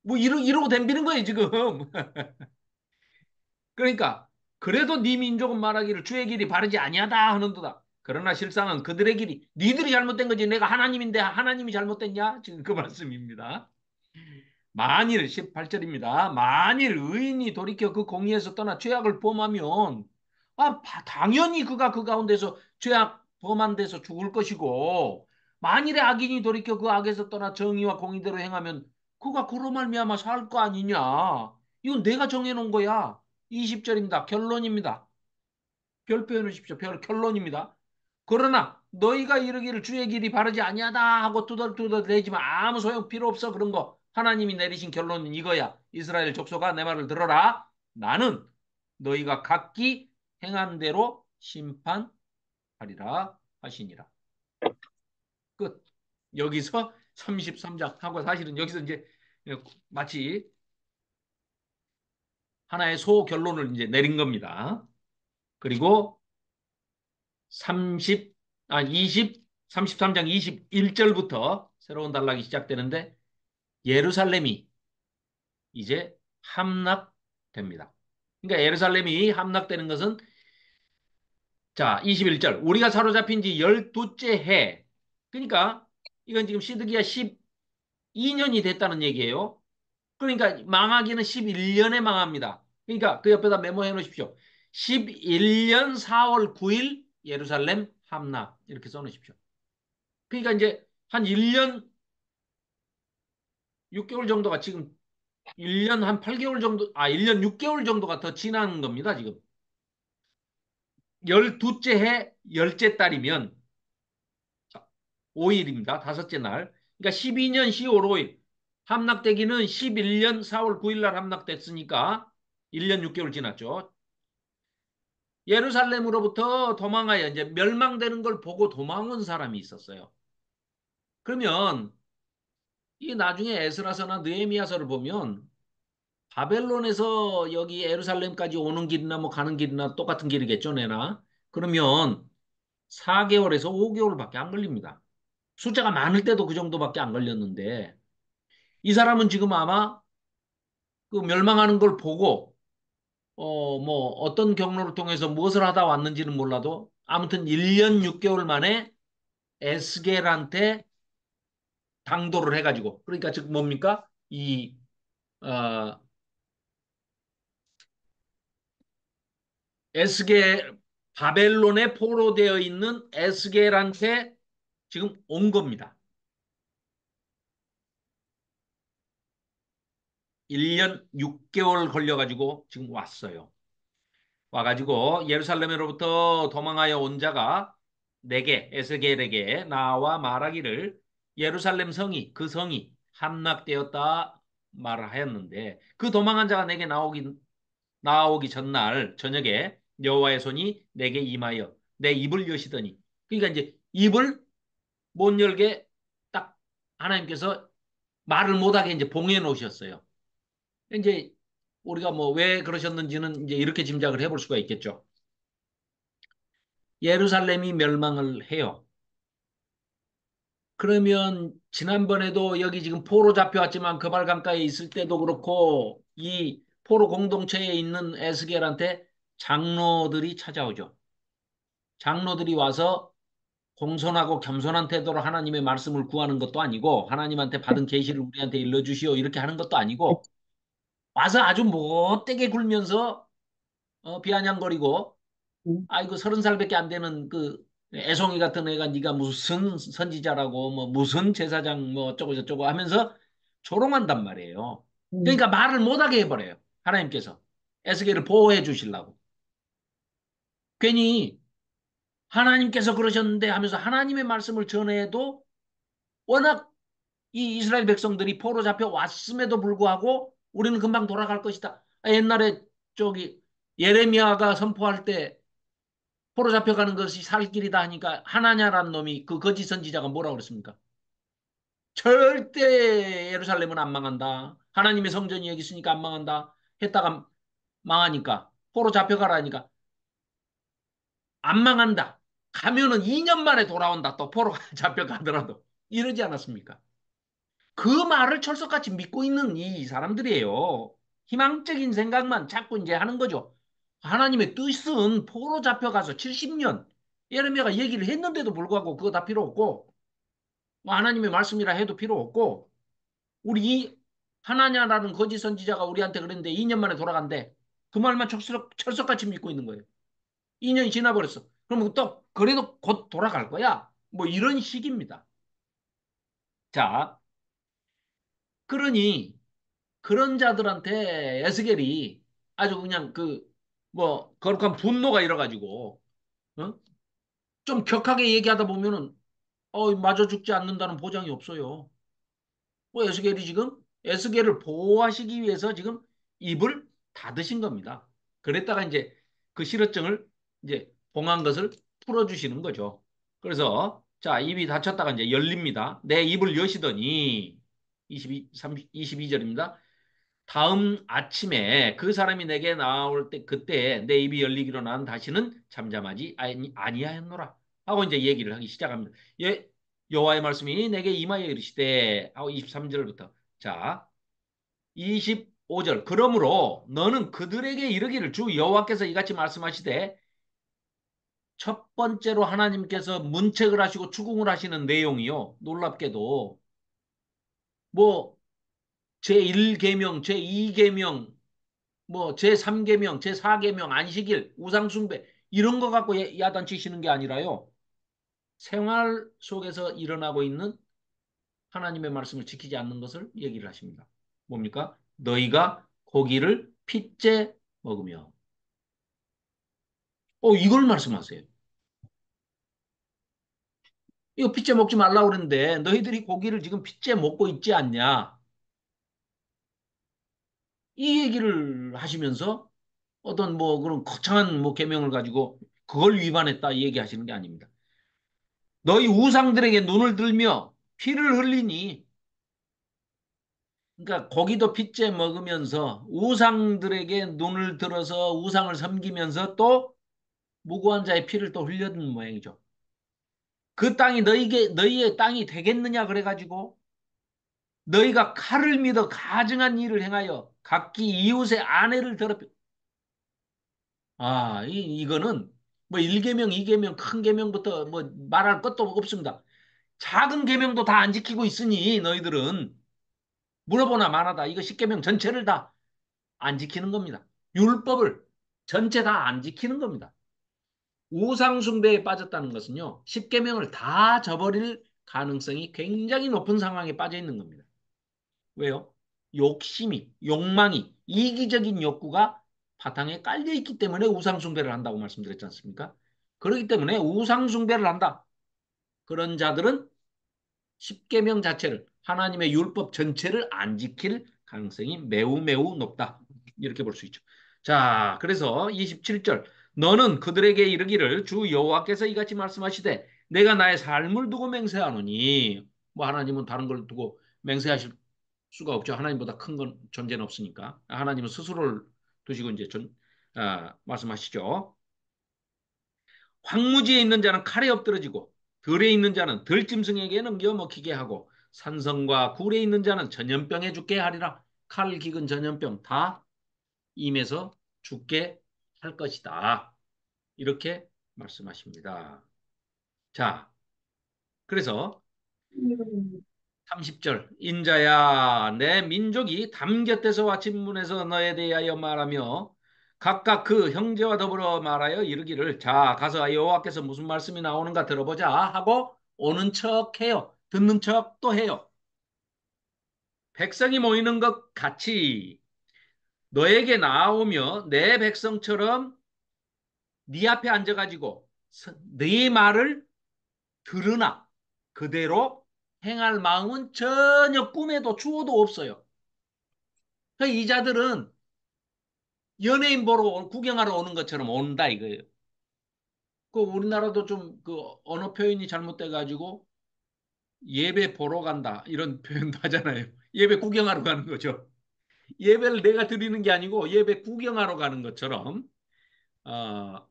뭐 이러고 덤비는 거예요 지금. 그러니까 그래도 네 민족은 말하기를 주의 길이 바르지 아니하다 하는도다. 그러나 실상은 그들의 길이 니들이 잘못된 거지 내가 하나님인데 하나님이 잘못됐냐? 지금 그 말씀입니다. 만일 18절입니다. 만일 의인이 돌이켜 그 공의에서 떠나 죄악을 범하면 당연히 그가 그 가운데서 죄악 범한 데서 죽을 것이고 만일에 악인이 돌이켜 그 악에서 떠나 정의와 공의대로 행하면 그가 그로 말미암아 살 거 아니냐. 이건 내가 정해놓은 거야. 20절입니다. 결론입니다. 별 표현하십시오. 결론입니다. 그러나 너희가 이르기를 주의 길이 바르지 아니하다 하고 투덜투덜 대지만 아무 소용 필요 없어 그런 거. 하나님이 내리신 결론은 이거야. 이스라엘 족속아 내 말을 들어라. 나는 너희가 각기 행한 대로 심판하리라 하시니라. 끝. 여기서 33장 하고 사실은 여기서 이제 마치 하나의 소결론을 이제 내린 겁니다. 그리고 30, 33장 21절부터 새로운 단락이 시작되는데 예루살렘이 이제 함락됩니다. 그러니까 예루살렘이 함락되는 것은 자, 21절. 우리가 사로잡힌 지 12째 해. 그러니까 이건 지금 시드기야 12년이 됐다는 얘기예요. 그러니까 망하기는 11년에 망합니다. 그러니까 그 옆에다 메모해 놓으십시오. 11년 4월 9일 예루살렘 함락 이렇게 써 놓으십시오. 그러니까 이제 한 1년 6개월 정도가 지금 1년 한 8개월 정도, 1년 6개월 정도가 더 지난 겁니다, 지금. 12째 해, 열째 달이면 5일입니다. 다섯째 날. 그러니까 12년 10월 5일. 함락되기는 11년 4월 9일 날 함락됐으니까 1년 6개월 지났죠. 예루살렘으로부터 도망하여 이제 멸망되는 걸 보고 도망온 사람이 있었어요. 그러면 이 나중에 에스라서나 느헤미야서를 보면 바벨론에서 여기 예루살렘까지 오는 길이나 뭐 가는 길이나 똑같은 길이겠죠, 내나. 그러면 4개월에서 5개월밖에 안 걸립니다. 숫자가 많을 때도 그 정도밖에 안 걸렸는데 이 사람은 지금 아마 그 멸망하는 걸 보고 뭐 어떤 경로를 통해서 무엇을 하다 왔는지는 몰라도 아무튼 1년 6개월 만에 에스겔한테 당도를 해가지고 그러니까 즉 뭡니까? 어, 에스겔 바벨론에 포로되어 있는 에스겔한테 지금 온 겁니다. 1년 6개월 걸려가지고 지금 왔어요. 와가지고 예루살렘으로부터 도망하여 온 자가 내게 에스겔에게 나와 말하기를 예루살렘 성이 그 성이 함락되었다 말하였는데 그 도망한 자가 내게 나오기 전날 저녁에 여호와의 손이 내게 임하여 내 입을 여시더니 그러니까 이제 입을 못 열게 하나님께서 말을 못하게 이제 봉해 놓으셨어요. 이제 우리가 뭐 왜 그러셨는지는 이제 이렇게 짐작을 해볼 수가 있겠죠. 예루살렘이 멸망을 해요. 그러면 지난번에도 여기 지금 포로 잡혀왔지만 그발 강가에 있을 때도 그렇고 이 포로 공동체에 있는 에스겔한테 장로들이 찾아오죠. 장로들이 와서 공손하고 겸손한 태도로 하나님의 말씀을 구하는 것도 아니고 하나님한테 받은 계시를 우리한테 일러주시오 이렇게 하는 것도 아니고 와서 아주 못되게 굴면서 비아냥거리고 아이고 30살밖에 안 되는 그 애송이 같은 애가 네가 무슨 선지자라고 뭐 무슨 제사장 뭐 어쩌고 저쩌고 하면서 조롱한단 말이에요. 그러니까 말을 못하게 해버려요. 하나님께서 에스겔을 보호해 주시려고. 괜히 하나님께서 그러셨는데 하면서 하나님의 말씀을 전해도 워낙 이 이스라엘 백성들이 포로 잡혀 왔음에도 불구하고 우리는 금방 돌아갈 것이다. 옛날에 저기 예레미야가 선포할 때 포로 잡혀가는 것이 살 길이다 하니까 하나냐라는 놈이 그 거짓 선지자가 뭐라고 그랬습니까? 절대 예루살렘은 안 망한다. 하나님의 성전이 여기 있으니까 안 망한다. 했다가 망하니까 포로 잡혀가라니까 안 망한다. 가면은 2년 만에 돌아온다. 또 포로 잡혀가더라도 이러지 않았습니까? 그 말을 철석같이 믿고 있는 이 사람들이에요. 희망적인 생각만 자꾸 이제 하는 거죠. 하나님의 뜻은 포로 잡혀가서 70년 예레미야가 얘기를 했는데도 불구하고 그거 다 필요 없고 뭐 하나님의 말씀이라 해도 필요 없고 우리 하나냐라는 거짓 선지자가 우리한테 그랬는데 2년 만에 돌아간대. 그 말만 철석같이 믿고 있는 거예요. 2년이 지나버렸어. 그러면 또 그래도 곧 돌아갈 거야. 뭐 이런 식입니다. 자, 그러니 그런 자들한테 에스겔이 아주 그냥 그 뭐 거룩한 분노가 일어가지고 어? 좀 격하게 얘기하다 보면은 맞아 죽지 않는다는 보장이 없어요. 뭐 에스겔이 지금 에스겔을 보호하시기 위해서 지금 입을 닫으신 겁니다. 그랬다가 이제 그 실어증을 이제 봉한 것을 풀어주시는 거죠. 그래서 자 입이 닫혔다가 이제 열립니다. 내 입을 여시더니 22절입니다. 다음 아침에 그 사람이 내게 나올 때 그때 내 입이 열리기로 난 다시는 잠잠하지 아니하였노라 하고 이제 얘기를 하기 시작합니다. 예, 여호와의 말씀이 내게 임하여 이르시되 하고 23절부터 자 25절 그러므로 너는 그들에게 이르기를 주 여호와께서 이같이 말씀하시되 첫 번째로 하나님께서 문책을 하시고 추궁을 하시는 내용이요 놀랍게도 뭐 제1계명 제2계명 뭐 제3계명, 제4계명, 안식일, 우상숭배 이런 거 갖고 야단치시는 게 아니라요. 생활 속에서 일어나고 있는 하나님의 말씀을 지키지 않는 것을 얘기를 하십니다. 뭡니까? 너희가 고기를 핏째 먹으며. 이걸 말씀하세요. 이거 핏째 먹지 말라고 그랬는데 너희들이 고기를 지금 핏째 먹고 있지 않냐? 이 얘기를 하시면서 어떤 뭐 그런 거창한 뭐 계명을 가지고 그걸 위반했다 이 얘기하시는 게 아닙니다. 너희 우상들에게 눈을 들며 피를 흘리니 그러니까 고기도 핏째 먹으면서 우상들에게 눈을 들어서 우상을 섬기면서 또 무고한 자의 피를 또 흘렸는 모양이죠. 그 땅이 너희의 땅이 되겠느냐 그래가지고 너희가 칼을 믿어 가증한 일을 행하여 각기 이웃의 아내를 더럽혀 이거는 뭐 1계명, 2계명, 큰 계명부터 뭐 말할 것도 없습니다. 작은 계명도 다 안 지키고 있으니 너희들은 물어보나 마나다. 이거 십계명 전체를 다 안 지키는 겁니다. 율법을 전체 다 안 지키는 겁니다. 우상숭배에 빠졌다는 것은요. 십계명을 다 저버릴 가능성이 굉장히 높은 상황에 빠져 있는 겁니다. 왜요? 욕심이, 욕망이, 이기적인 욕구가 바탕에 깔려 있기 때문에 우상숭배를 한다고 말씀드렸지 않습니까? 그렇기 때문에 우상숭배를 한다. 그런 자들은 십계명 자체를 하나님의 율법 전체를 안 지킬 가능성이 매우 매우 높다. 이렇게 볼 수 있죠. 자, 그래서 27절 너는 그들에게 이르기를 주 여호와께서 이같이 말씀하시되 내가 나의 삶을 두고 맹세하노니 뭐 하나님은 다른 걸 두고 맹세하실 수가 없죠. 하나님보다 큰 건 존재는 없으니까. 하나님은 스스로를 두시고 이제 말씀하시죠. 황무지에 있는 자는 칼에 엎드러지고 들에 있는 자는 들짐승에게 넘겨 먹히게 하고 산성과 굴에 있는 자는 전염병에 죽게 하리라. 칼, 기근, 전염병 다 임에서 죽게 할 것이다. 이렇게 말씀하십니다. 자, 그래서 30절 인자야 내 민족이 담곁에서와 친문에서 너에 대하여 말하며 각각 그 형제와 더불어 말하여 이르기를 자 가서 여호와께서 무슨 말씀이 나오는가 들어보자 하고 오는 척해요. 듣는 척도 해요. 백성이 모이는 것 같이 너에게 나오며 내 백성처럼 네 앞에 앉아가지고 네 말을 들으나 그대로 행할 마음은 전혀 꿈에도 추호도 없어요. 이 자들은 연예인 보러 구경하러 오는 것처럼 온다 이거예요. 그 우리나라도 좀 그 언어 표현이 잘못돼 가지고 예배 보러 간다 이런 표현도 하잖아요. 예배 구경하러 가는 거죠. 예배를 내가 드리는 게 아니고 예배 구경하러 가는 것처럼 어,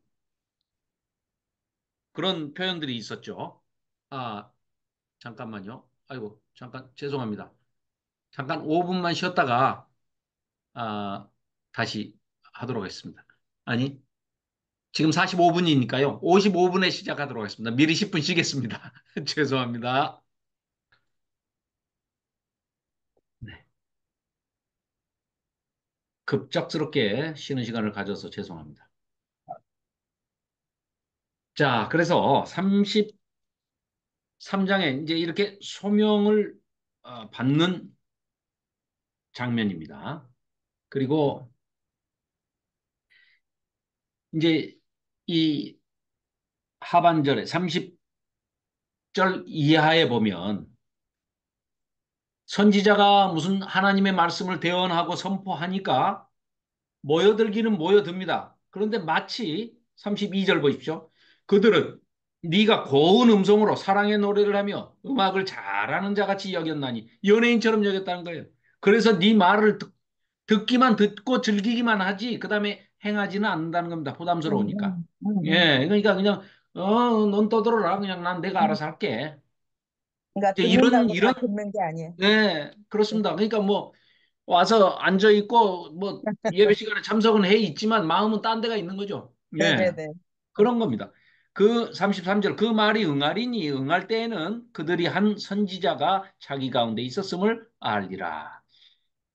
그런 표현들이 있었죠. 아 잠깐만요. 아이고 잠깐 죄송합니다. 잠깐 5분만 쉬었다가 아, 다시 하도록 하겠습니다. 아니 지금 45분이니까요. 55분에 시작하도록 하겠습니다. 미리 10분 쉬겠습니다. 죄송합니다. 네. 급작스럽게 쉬는 시간을 가져서 죄송합니다. 자, 그래서 33장에 이제 이렇게 소명을 받는 장면입니다. 그리고 이제 이 하반절에 30절 이하에 보면 선지자가 무슨 하나님의 말씀을 대언하고 선포하니까 모여들기는 모여듭니다. 그런데 마치 32절 보십시오. 그들은 네가 고운 음성으로 사랑의 노래를 하며 음악을 잘하는 자 같이 여겼나니 연예인처럼 여겼다는 거예요. 그래서 네 말을 듣기만 듣고 즐기기만 하지 그다음에 행하지는 않는다는 겁니다. 부담스러우니까. 예, 그러니까 그냥 넌 떠들어라. 그냥 난 내가 알아서 할게. 그러니까 이제 이런 듣는다고 다 이런 듣는 게 아니에요. 네, 네. 그렇습니다. 그러니까 뭐 와서 앉아 있고 뭐 예배 시간에 참석은 해 있지만 마음은 딴 데가 있는 거죠. 예. 네네네. 그런 겁니다. 그 33절 그 말이 응하리니 응할 때에는 그들이 한 선지자가 자기 가운데 있었음을 알리라.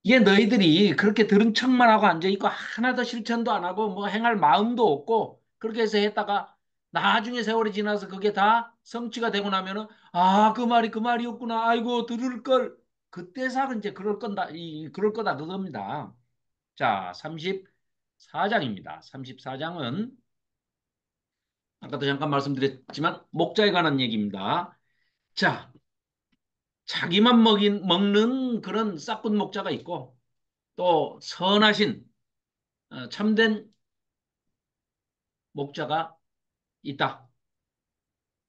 이게 너희들이 그렇게 들은 척만 하고 앉아 있고 하나도 실천도 안 하고 뭐 행할 마음도 없고 그렇게 해서 했다가 나중에 세월이 지나서 그게 다 성취가 되고 나면은 아, 그 말이 그 말이었구나. 아이고 들을 걸. 그때서 이제 그럴 건다. 그럴 거다 그겁니다. 자, 34장입니다. 34장은 아까도 잠깐 말씀드렸지만 목자에 관한 얘기입니다. 자, 자기만 먹는 그런 싹군 목자가 있고 또 선하신 참된 목자가 있다.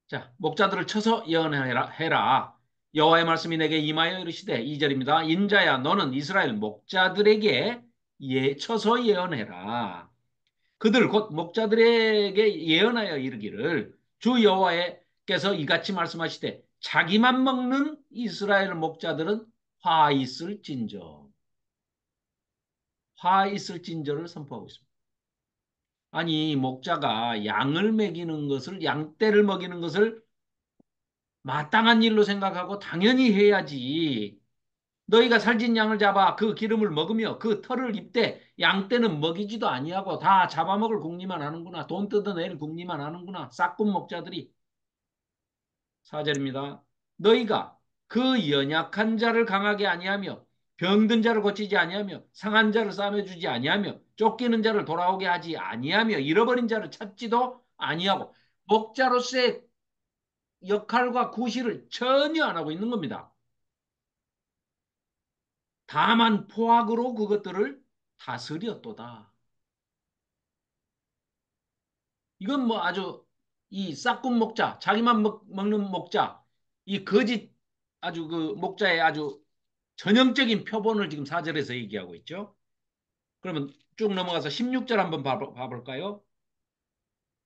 자, 목자들을 쳐서 예언해라. 해라. 여호와의 말씀이 내게 임하여 이르시되 2절입니다. 인자야 너는 이스라엘 목자들에게 쳐서 예언해라. 그들 곧 목자들에게 예언하여 이르기를 주 여호와께서 이같이 말씀하시되 자기만 먹는 이스라엘 목자들은 화 있을진저 화 있을진저를 선포하고 있습니다. 아니 목자가 양을 먹이는 것을 양떼를 먹이는 것을 마땅한 일로 생각하고 당연히 해야지. 너희가 살진 양을 잡아 그 기름을 먹으며 그 털을 입되 양떼는 먹이지도 아니하고 다 잡아먹을 궁리만 하는구나. 돈 뜯어낼 궁리만 하는구나. 싹군 목자들이. 4절입니다. 너희가 그 연약한 자를 강하게 아니하며 병든 자를 고치지 아니하며 상한 자를 싸매주지 아니하며 쫓기는 자를 돌아오게 하지 아니하며 잃어버린 자를 찾지도 아니하고 목자로서의 역할과 구실을 전혀 안 하고 있는 겁니다. 다만 포악으로 그것들을 다스렸도다. 이건 뭐 아주 이 싹군 목자, 자기만 먹는 목자, 이 거짓 아주 그 목자의 아주 전형적인 표본을 지금 4절에서 얘기하고 있죠. 그러면 쭉 넘어가서 16절 한번 봐볼까요?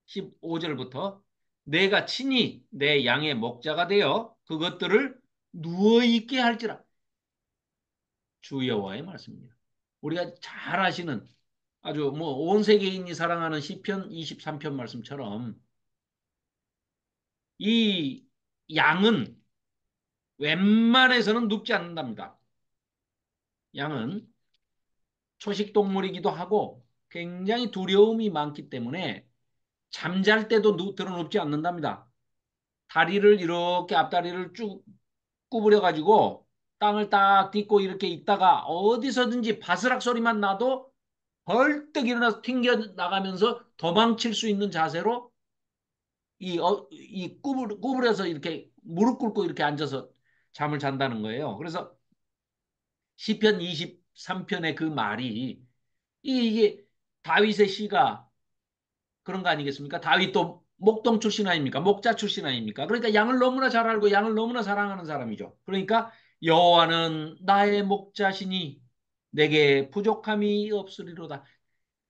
15절부터 내가 친히 내 양의 목자가 되어 그것들을 누워있게 할지라. 주 여호와의 말씀입니다. 우리가 잘 아시는 아주 뭐 온 세계인이 사랑하는 시편 23편 말씀처럼 이 양은 웬만해서는 눕지 않는답니다. 양은 초식 동물이기도 하고 굉장히 두려움이 많기 때문에 잠잘 때도 드러눕지 않는답니다. 다리를 이렇게 앞다리를 쭉 구부려 가지고 땅을 딱 딛고 이렇게 있다가 어디서든지 바스락 소리만 나도 벌떡 일어나서 튕겨 나가면서 도망칠 수 있는 자세로 이 구부려서 이렇게 무릎 꿇고 이렇게 앉아서 잠을 잔다는 거예요. 그래서 시편 23편의 그 말이 이게 다윗의 시가 그런 거 아니겠습니까? 다윗도 목동 출신 아닙니까? 목자 출신 아닙니까? 그러니까 양을 너무나 잘 알고 양을 너무나 사랑하는 사람이죠. 그러니까 여호와는 나의 목자시니 내게 부족함이 없으리로다.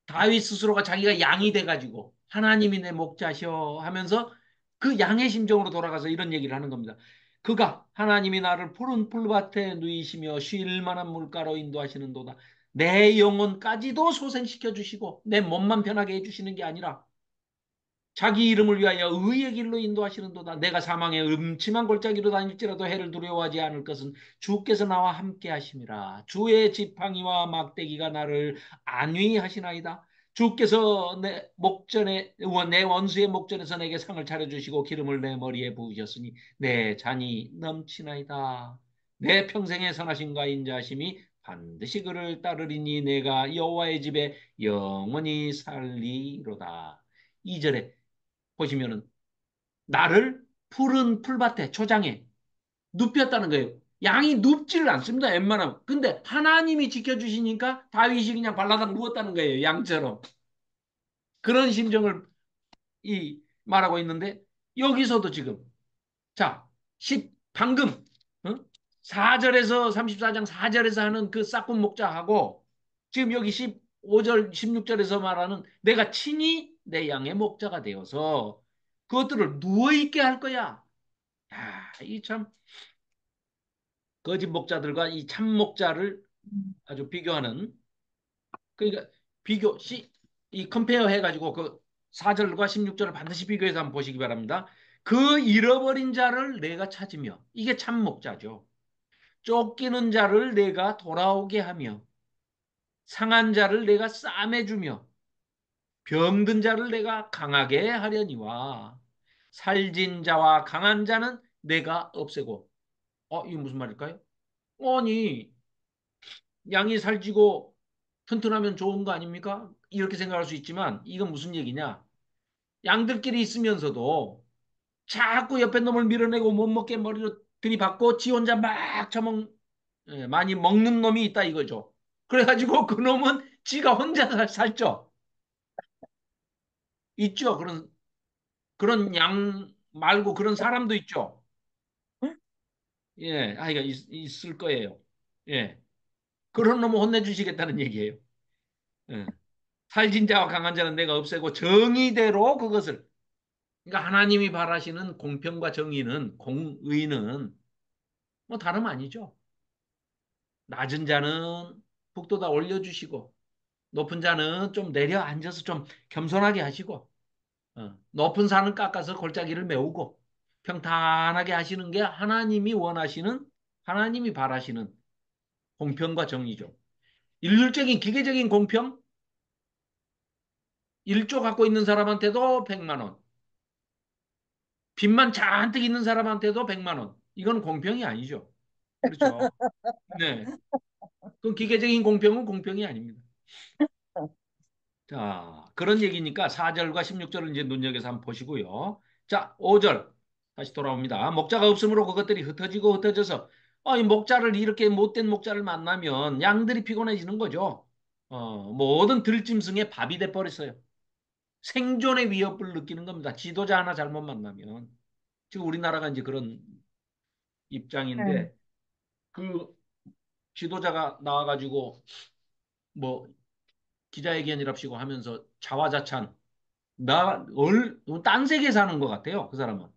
다윗 스스로가 자기가 양이 돼가지고 하나님이 내 목자셔 하면서 그 양의 심정으로 돌아가서 이런 얘기를 하는 겁니다. 그가 하나님이 나를 푸른 풀밭에 누이시며 쉴 만한 물가로 인도하시는도다. 내 영혼까지도 소생시켜 주시고 내 몸만 편하게 해주시는 게 아니라 자기 이름을 위하여 의의 길로 인도하시는도다. 내가 사망의 음침한 골짜기로 다닐지라도 해를 두려워하지 않을 것은 주께서 나와 함께 하심이라. 주의 지팡이와 막대기가 나를 안위하시나이다. 주께서 내 원수의 목전에서 내게 상을 차려주시고 기름을 내 머리에 부으셨으니 내 잔이 넘치나이다. 내 평생의 선하심과 인자하심이 반드시 그를 따르리니 내가 여호와의 집에 영원히 살리로다. 2절에 보시면은 나를 푸른 풀밭에 초장에 눕혔다는 거예요. 양이 눕지를 않습니다. 웬만하면. 근데 하나님이 지켜주시니까 다윗이 그냥 발라당 누웠다는 거예요. 양처럼. 그런 심정을 말하고 있는데 여기서도 지금 자, 방금 어? 4절에서 34장 4절에서 하는 그 싹군 목자하고 지금 여기 15절 16절에서 말하는 내가 친히 내 양의 목자가 되어서 그것들을 누워있게 할 거야. 야, 이 참 거짓 목자들과 이 참 목자를 아주 비교하는 그러니까 이 컴페어 해가지고 그 4절과 16절을 반드시 비교해서 한번 보시기 바랍니다. 그 잃어버린 자를 내가 찾으며 이게 참 목자죠. 쫓기는 자를 내가 돌아오게 하며 상한 자를 내가 싸매주며 병든 자를 내가 강하게 하려니와 살진 자와 강한 자는 내가 없애고 이게 무슨 말일까요? 아니 양이 살찌고 튼튼하면 좋은 거 아닙니까? 이렇게 생각할 수 있지만 이건 무슨 얘기냐? 양들끼리 있으면서도 자꾸 옆에 놈을 밀어내고 못 먹게 머리로 들이받고 지 혼자 막 많이 먹는 놈이 있다 이거죠. 그래가지고 그 놈은 지가 혼자 살죠. 있죠. 그런 양 말고 그런 사람도 있죠. 예, 아이가 있을 거예요. 예, 그런 놈을 혼내주시겠다는 얘기예요. 예. 살진 자와 강한 자는 내가 없애고 정의대로 그것을 그러니까 하나님이 바라시는 공평과 정의는 공의는 뭐 다름 아니죠. 낮은 자는 북돋아 올려주시고 높은 자는 좀 내려앉아서 좀 겸손하게 하시고 높은 산은 깎아서 골짜기를 메우고 평탄하게 하시는 게 하나님이 원하시는 하나님이 바라시는 공평과 정의죠. 일률적인 기계적인 공평 1조 갖고 있는 사람한테도 100만 원 빚만 잔뜩 있는 사람한테도 100만 원 이건 공평이 아니죠. 그렇죠. 네. 그 기계적인 공평은 공평이 아닙니다. 자, 그런 얘기니까 4절과 16절을 이제 눈여겨서 한번 보시고요. 자, 5절 다시 돌아옵니다. 목자가 없으므로 그것들이 흩어지고 흩어져서 이 목자를 이렇게 못된 목자를 만나면 양들이 피곤해지는 거죠. 모든 들짐승의 밥이 돼 버렸어요. 생존의 위협을 느끼는 겁니다. 지도자 하나 잘못 만나면. 지금 우리나라가 이제 그런 네. 입장인데 그 지도자가 나와가지고 뭐 기자회견이랍시고 하면서 자화자찬 딴 세계에 사는 것 같아요. 그 사람은.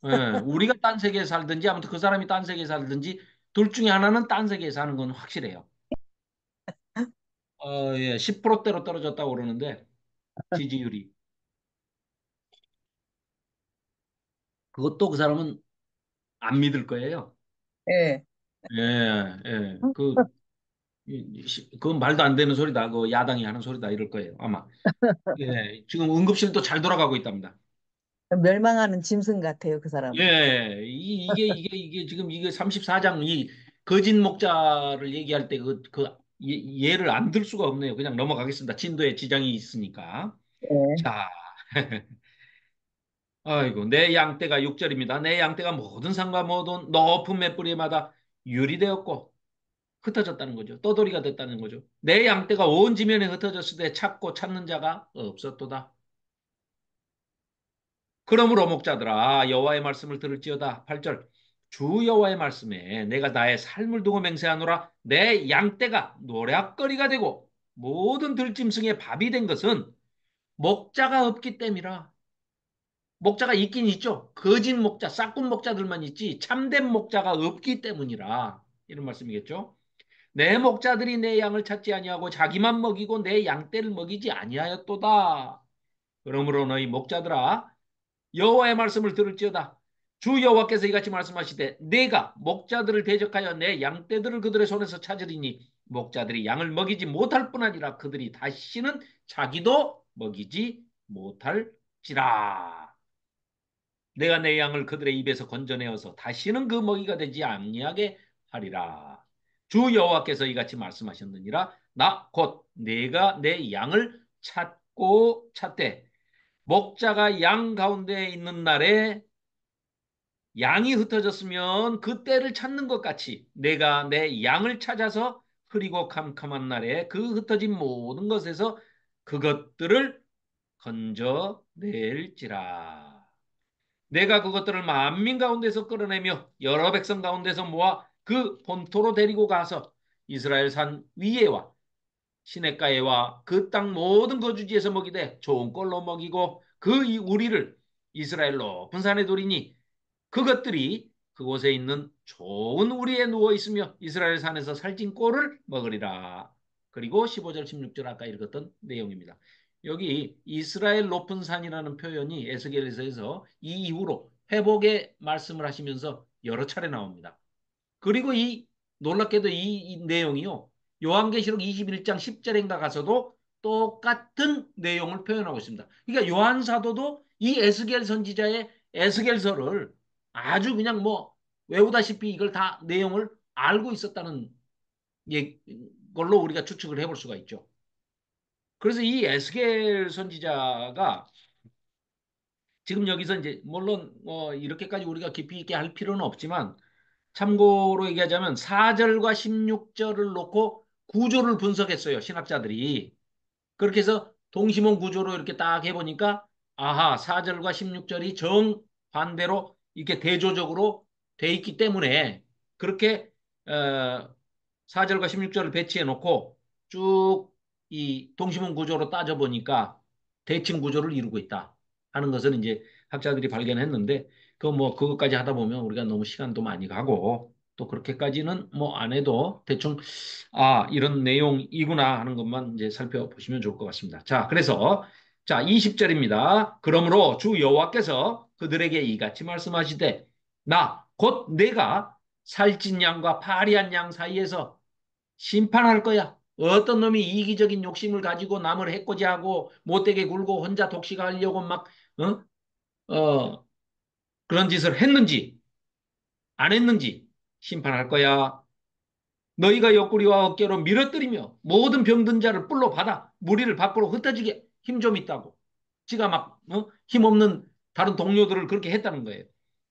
예, 우리가 딴 세계에 살든지 아무튼 그 사람이 딴 세계에 살든지 둘 중에 하나는 딴 세계에 사는 건 확실해요. 예, 10%대로 떨어졌다고 그러는데 지지율이. 그것도 그 사람은 안 믿을 거예요. 예. 예, 예. 그건 말도 안 되는 소리다. 그 야당이 하는 소리다. 이럴 거예요. 아마. 예, 지금 응급실도 잘 돌아가고 있답니다. 멸망하는 짐승 같아요, 그 사람은. 예, 이게 지금 이게 34장 이 거짓 목자를 얘기할 때 예를 안 들 수가 없네요. 그냥 넘어가겠습니다. 진도에 지장이 있으니까. 예. 자, 아이고, 내 양떼가 6절입니다. 내 양떼가 모든 산과 모든 높은 맷뿌리마다 유리되었고 흩어졌다는 거죠. 떠돌이가 됐다는 거죠. 내 양떼가 온 지면에 흩어졌을 때 찾고 찾는 자가 없었도다. 그러므로 목자들아 여호와의 말씀을 들을지어다. 8절 주 여호와의 말씀에 내가 나의 삶을 두고 맹세하노라. 내 양떼가 노략거리가 되고 모든 들짐승의 밥이 된 것은 목자가 없기 때문이라. 목자가 있긴 있죠. 거짓 목자, 싹군 목자들만 있지 참된 목자가 없기 때문이라. 이런 말씀이겠죠. 내 목자들이 내 양을 찾지 아니하고 자기만 먹이고 내 양떼를 먹이지 아니하였도다. 그러므로 너희 목자들아 여호와의 말씀을 들을지어다. 주 여호와께서 이같이 말씀하시되 내가 목자들을 대적하여 내 양떼들을 그들의 손에서 찾으리니 목자들이 양을 먹이지 못할 뿐 아니라 그들이 다시는 자기도 먹이지 못할지라. 내가 내 양을 그들의 입에서 건져내어서 다시는 그 먹이가 되지 아니하게 하리라. 주 여호와께서 이같이 말씀하셨느니라. 나 곧 내가 내 양을 찾고 찾되 목자가 양 가운데 있는 날에 양이 흩어졌으면 그 때를 찾는 것 같이 내가 내 양을 찾아서 흐리고 캄캄한 날에 그 흩어진 모든 것에서 그것들을 건져낼지라. 내가 그것들을 만민 가운데서 끌어내며 여러 백성 가운데서 모아 그 본토로 데리고 가서 이스라엘 산 위에와 시냇가에와 그 땅 모든 거주지에서 먹이되 좋은 꼴로 먹이고 그 우리를 이스라엘 높은 산에 두리니 그것들이 그곳에 있는 좋은 우리에 누워 있으며 이스라엘 산에서 살찐 꼴을 먹으리라. 그리고 15절 16절 아까 읽었던 내용입니다. 여기 이스라엘 높은 산이라는 표현이 에스겔에서 이 이후로 회복의 말씀을 하시면서 여러 차례 나옵니다. 그리고 이 놀랍게도 이 내용이요. 요한계시록 21장 10절인가 가서도 똑같은 내용을 표현하고 있습니다. 그러니까 요한 사도도 이 에스겔 선지자의 에스겔서를 아주 그냥 뭐 외우다시피 이걸 다 내용을 알고 있었다는 걸로 우리가 추측을 해볼 수가 있죠. 그래서 이 에스겔 선지자가 지금 여기서 이제 물론 이렇게까지 우리가 깊이 있게 할 필요는 없지만 참고로 얘기하자면 4절과 16절을 놓고 구조를 분석했어요. 신학자들이. 그렇게 해서 동시몬 구조로 이렇게 딱 해보니까 아하 4절과 16절이 정반대로 이렇게 대조적으로 돼 있기 때문에 그렇게 4절과 16절을 배치해 놓고 쭉 이 동시몬 구조로 따져보니까 대칭 구조를 이루고 있다 하는 것은 이제 학자들이 발견했는데 그것까지 하다 보면 우리가 너무 시간도 많이 가고 또 그렇게까지는 뭐 안 해도 대충 이런 내용이구나 하는 것만 이제 살펴보시면 좋을 것 같습니다. 자, 그래서 자, 20절입니다. 그러므로 주 여호와께서 그들에게 이같이 말씀하시되 나 곧 내가 살찐 양과 파리한 양 사이에서 심판할 거야. 어떤 놈이 이기적인 욕심을 가지고 남을 해코지하고 못되게 굴고 혼자 독식하려고 막 그런 짓을 했는지 안 했는지 심판할 거야. 너희가 옆구리와 어깨로 밀어뜨리며 모든 병든 자를 뿔로 받아 무리를 밖으로 흩어지게 힘 좀 있다고. 지가 막 힘없는 다른 동료들을 그렇게 했다는 거예요.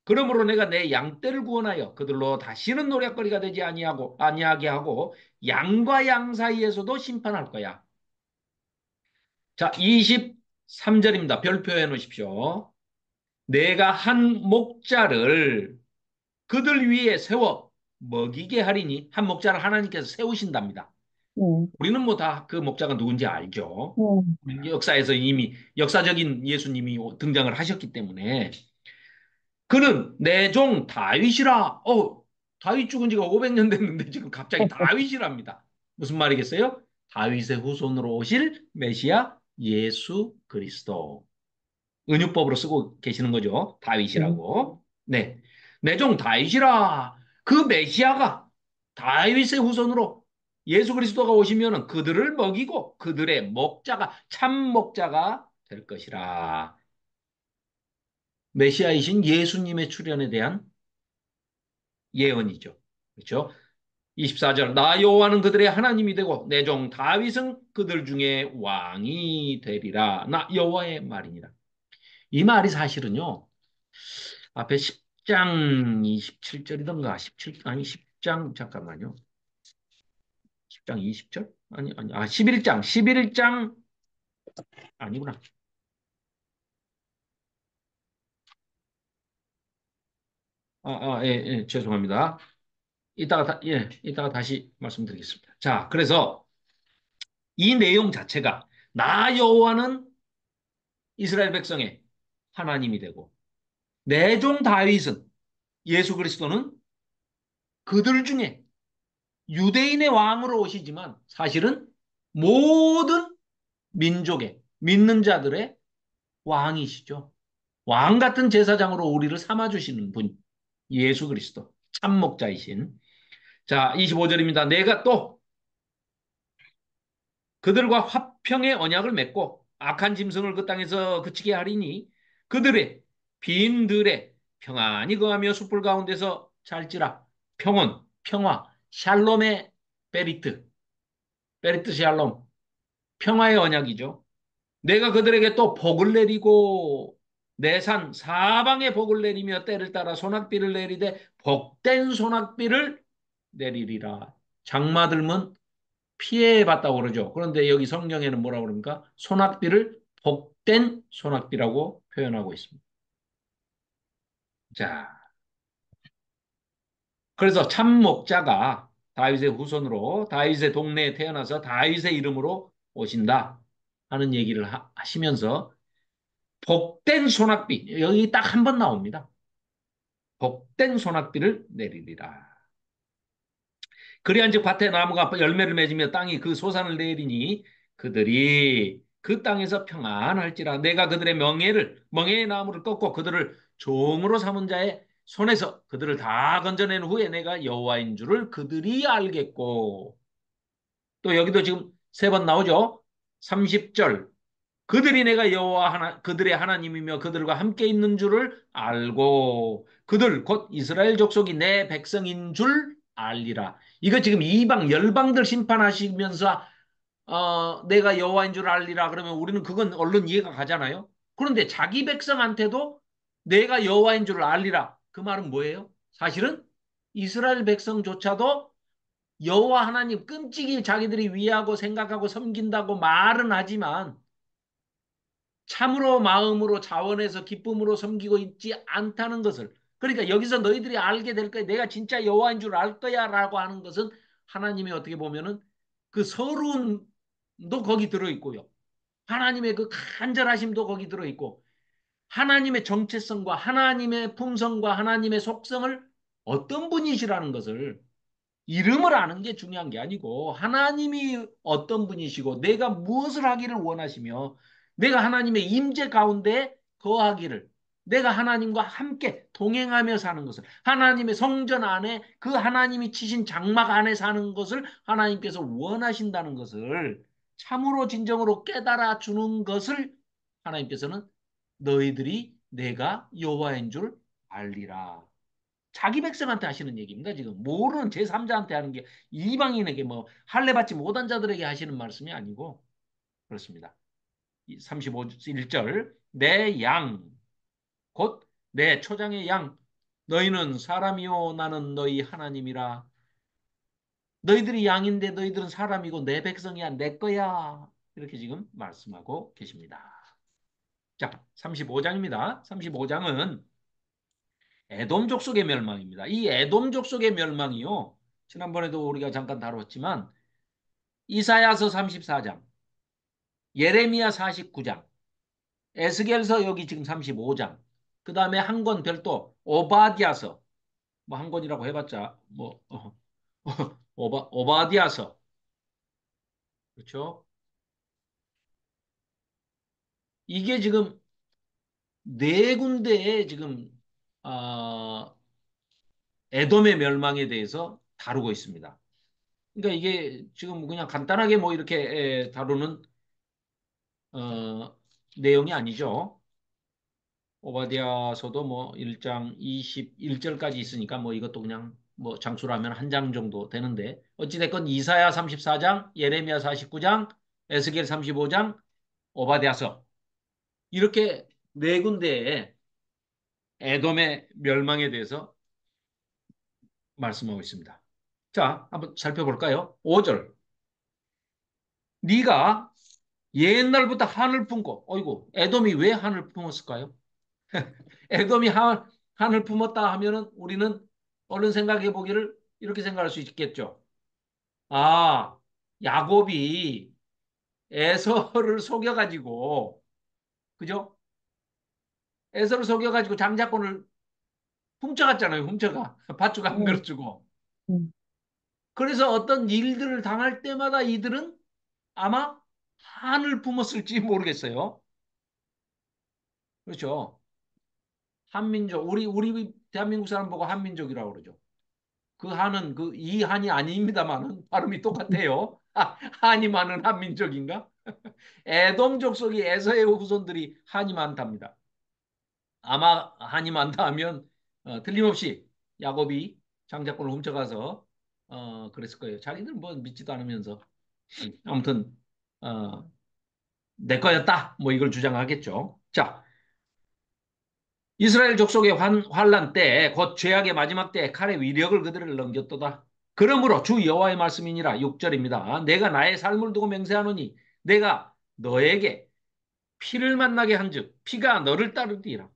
그러므로 내가 내 양떼를 구원하여 그들로 다시는 노략거리가 되지 아니하게 하고 양과 양 사이에서도 심판할 거야. 자, 23절입니다. 별표해 놓으십시오. 내가 한 목자를 그들 위에 세워 먹이게 하리니. 한 목자를 하나님께서 세우신답니다. 음, 우리는 뭐 다 그 목자가 누군지 알죠. 음, 역사에서 이미 역사적인 예수님이 등장을 하셨기 때문에. 그는 내 종 다윗이라. 다윗 죽은 지가 500년 됐는데 지금 갑자기 다윗이랍니다. 무슨 말이겠어요? 다윗의 후손으로 오실 메시아 예수 그리스도. 은유법으로 쓰고 계시는 거죠. 음. 다윗이라고. 네. 내 종 다윗이라. 그 메시아가 다윗의 후손으로 예수 그리스도가 오시면은 그들을 먹이고 그들의 목자가 참 목자가 될 것이라. 메시아이신 예수님의 출현에 대한 예언이죠. 그렇죠? 24절 나 여호와는 그들의 하나님이 되고 내 종 다윗은 그들 중에 왕이 되리라. 나 여호와의 말이니라. 이 말이 사실은요. 앞에 10장 27절이던가 17 아니 10장 잠깐만요. 10장 20절? 아니 11장 아니구나. 죄송합니다. 이따가 다시 말씀드리겠습니다. 자, 그래서 이 내용 자체가 나 여호와는 이스라엘 백성의 하나님이 되고 내 종 다윗은 예수 그리스도는 그들 중에 유대인의 왕으로 오시지만 사실은 모든 민족의 믿는 자들의 왕이시죠. 왕 같은 제사장으로 우리를 삼아주시는 분 예수 그리스도 참목자이신. 자, 25절입니다. 내가 또 그들과 화평의 언약을 맺고 악한 짐승을 그 땅에서 그치게 하리니 그들의 빈들에 평안히 거하며 숯불 가운데서 잘지라. 평온, 평화, 샬롬의 베리트, 베리트 샬롬, 평화의 언약이죠. 내가 그들에게 또 복을 내리고 내 산 사방에 복을 내리며 때를 따라 소낙비를 내리되 복된 소낙비를 내리리라. 장마들면 피해봤다고 그러죠. 그런데 여기 성경에는 뭐라고 그럽니까? 소낙비를 복된 소낙비라고 표현하고 있습니다. 자, 그래서 참 목자가 다윗의 후손으로 다윗의 동네에 태어나서 다윗의 이름으로 오신다 하는 얘기를 하시면서 복된 소낙비 여기 딱 한 번 나옵니다. 복된 소낙비를 내리리라. 그리한즉 밭에 나무가 열매를 맺으며 땅이 그 소산을 내리니 그들이 그 땅에서 평안할지라. 내가 그들의 멍에의 나무를 꺾고 그들을 종으로 삼은 자의 손에서 그들을 다 건져낸 후에 내가 여호와인 줄을 그들이 알겠고. 또 여기도 지금 세 번 나오죠. 30절 그들이 내가 여호와 그들의 하나님이며 그들과 함께 있는 줄을 알고 그들 곧 이스라엘 족속이 내 백성인 줄 알리라. 이거 지금 이방 열방들 심판하시면서 내가 여호와인 줄 알리라 그러면 우리는 그건 얼른 이해가 가잖아요. 그런데 자기 백성한테도 내가 여호와인 줄 알리라. 그 말은 뭐예요? 사실은 이스라엘 백성조차도 여호와 하나님 끔찍이 자기들이 위하고 생각하고 섬긴다고 말은 하지만 참으로 마음으로 자원해서 기쁨으로 섬기고 있지 않다는 것을. 그러니까 여기서 너희들이 알게 될 거야. 내가 진짜 여호와인 줄 알 거야라고 하는 것은 하나님의 어떻게 보면은 그 서러움도 거기 들어 있고요. 하나님의 그 간절하심도 거기 들어 있고 하나님의 정체성과 하나님의 품성과 하나님의 속성을 어떤 분이시라는 것을 이름을 아는 게 중요한 게 아니고 하나님이 어떤 분이시고 내가 무엇을 하기를 원하시며 내가 하나님의 임재 가운데 거하기를 내가 하나님과 함께 동행하며 사는 것을 하나님의 성전 안에 그 하나님이 치신 장막 안에 사는 것을 하나님께서 원하신다는 것을 참으로 진정으로 깨달아 주는 것을 하나님께서는 너희들이 내가 여호와인 줄 알리라. 자기 백성한테 하시는 얘기입니다. 지금 모르는 제3자한테 하는 게 이방인에게 뭐 할례 받지 못한 자들에게 하시는 말씀이 아니고 그렇습니다. 35절 내 양 곧 내 초장의 양 너희는 사람이요 나는 너희 하나님이라. 너희들이 양인데 너희들은 사람이고 내 백성이야 내 거야. 이렇게 지금 말씀하고 계십니다. 자, 35장입니다. 35장은 에돔 족속의 멸망입니다. 이 에돔 족속의 멸망이요. 지난번에도 우리가 잠깐 다뤘지만 이사야서 34장, 예레미야 49장, 에스겔서 여기 지금 35장, 그 다음에 한 권 별도 오바댜서, 뭐 한 권이라고 해봤자 뭐 오바댜서, 그렇죠? 이게 지금 네 군데에 지금 아, 에돔의 멸망에 대해서 다루고 있습니다. 그러니까 이게 지금 그냥 간단하게 뭐 이렇게 다루는 어, 내용이 아니죠. 오바댜서도 뭐 1장 21절까지 있으니까 뭐 이것도 그냥 뭐 장수로 하면 한 장 정도 되는데 어찌됐건 이사야 34장, 예레미야 49장, 에스겔 35장, 오바댜서 이렇게 네 군데에 에돔의 멸망에 대해서 말씀하고 있습니다. 자, 한번 살펴볼까요? 5절. 네가 옛날부터 한을 품고, 어이구, 에돔이 왜 한을 품었을까요? 에돔이 한을 품었다 하면은 우리는 얼른 생각해 보기를 이렇게 생각할 수 있겠죠. 아, 야곱이 에서를 속여가지고, 그죠? 에서를 속여가지고 장자권을 훔쳐갔잖아요. 훔쳐가. 밧줄 안 음, 걸어주고. 음, 그래서 어떤 일들을 당할 때마다 이들은 아마 한을 품었을지 모르겠어요. 그렇죠. 한민족, 우리 대한민국 사람 보고 한민족이라고 그러죠. 그 한은 그 이 한이 아닙니다만은 발음이 똑같아요. 한이 많은 한민족인가? 에돔 족속이 에서의 후손들이 한이 많답니다. 아마 한이 많다 하면 틀림없이 야곱이 장자권을 훔쳐가서 그랬을 거예요. 자기들은 뭐 믿지도 않으면서 아무튼 내 거였다. 뭐 이걸 주장하겠죠. 자, 이스라엘 족속의 환란 때, 곧 죄악의 마지막 때에 칼의 위력을 그들을 넘겼도다. 그러므로 주 여호와의 말씀이니라 6절입니다. 내가 나의 삶을 두고 맹세하노니 내가 너에게 피를 만나게 한즉 피가 너를 따르리라.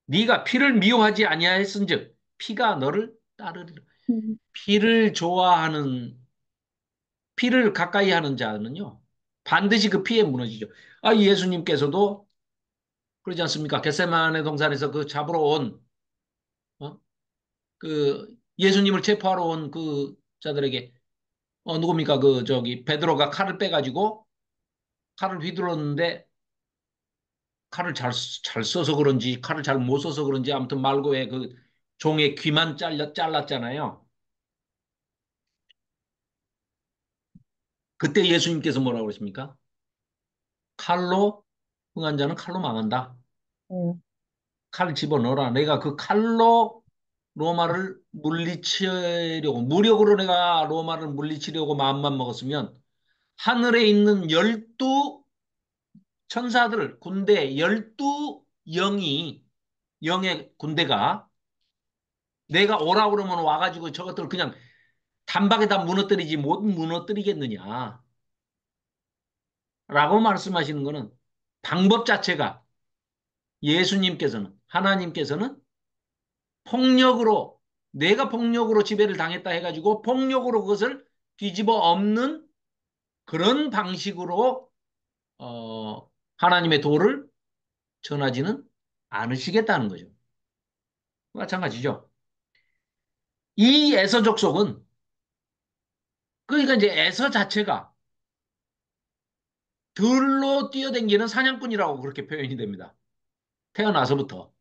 네가 피를 미워하지 아니하였은즉 피가 너를 따르리라. 음, 피를 가까이 하는 자는요. 반드시 그 피에 무너지죠. 예수님께서도 그러지 않습니까? 겟세마네 동산에서 그 잡으러 온 어? 그 예수님을 체포하러 온 그 자들에게 누굽니까? 그 저기 베드로가 칼을 빼가지고 칼을 휘둘렀는데 칼을 잘 써서 그런지 칼을 잘 못 써서 그런지 아무튼 말고의 그 종의 귀만 잘랐잖아요. 그때 예수님께서 뭐라고 그러십니까? 칼로 흥한 자는 칼로 망한다. 음, 칼 집어넣어라. 내가 그 칼로 로마를 물리치려고 무력으로 내가 로마를 물리치려고 마음만 먹었으면 하늘에 있는 12천사들 군대 12영이 영의 군대가 내가 오라 그러면 와가지고 저것들 그냥 단박에 다 무너뜨리지 못 무너뜨리겠느냐 라고 말씀하시는 거는 방법 자체가 예수님께서는 하나님께서는 폭력으로 내가 폭력으로 지배를 당했다 해가지고 폭력으로 그것을 뒤집어 엎는 그런 방식으로 하나님의 도를 전하지는 않으시겠다는 거죠. 마찬가지죠. 이 에서 족속은 그러니까 이제 에서 자체가 들로 뛰어댕기는 사냥꾼이라고 그렇게 표현이 됩니다. 태어나서부터.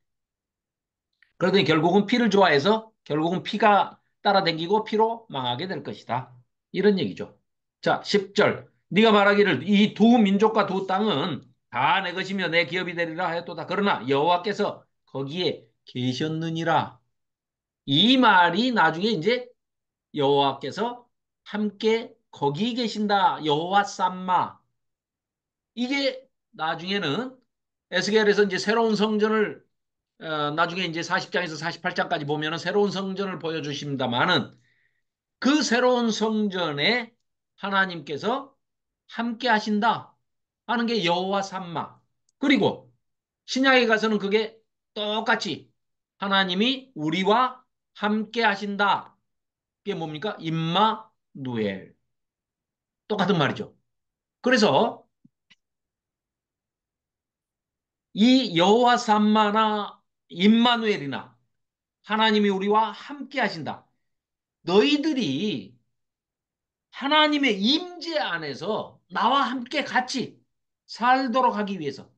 그러더니 결국은 피를 좋아해서 결국은 피가 따라댕기고 피로 망하게 될 것이다. 이런 얘기죠. 자, 10절. 네가 말하기를 이 두 민족과 두 땅은 다 내 것이며 내 기업이 되리라 하였도다. 그러나 여호와께서 거기에 계셨느니라. 이 말이 나중에 이제 여호와께서 함께 거기 계신다. 여호와 삼마. 이게 나중에는 에스겔에서 이제 새로운 성전을 나중에 이제 40장에서 48장까지 보면은 새로운 성전을 보여주십니다만은 그 새로운 성전에 하나님께서 함께 하신다 하는 게 여호와 삼마. 그리고 신약에 가서는 그게 똑같이 하나님이 우리와 함께 하신다. 이게 뭡니까? 임마누엘. 똑같은 말이죠. 그래서 이 여호와 삼마나 임마누엘이나 하나님이 우리와 함께 하신다. 너희들이 하나님의 임재 안에서 나와 함께 같이 살도록 하기 위해서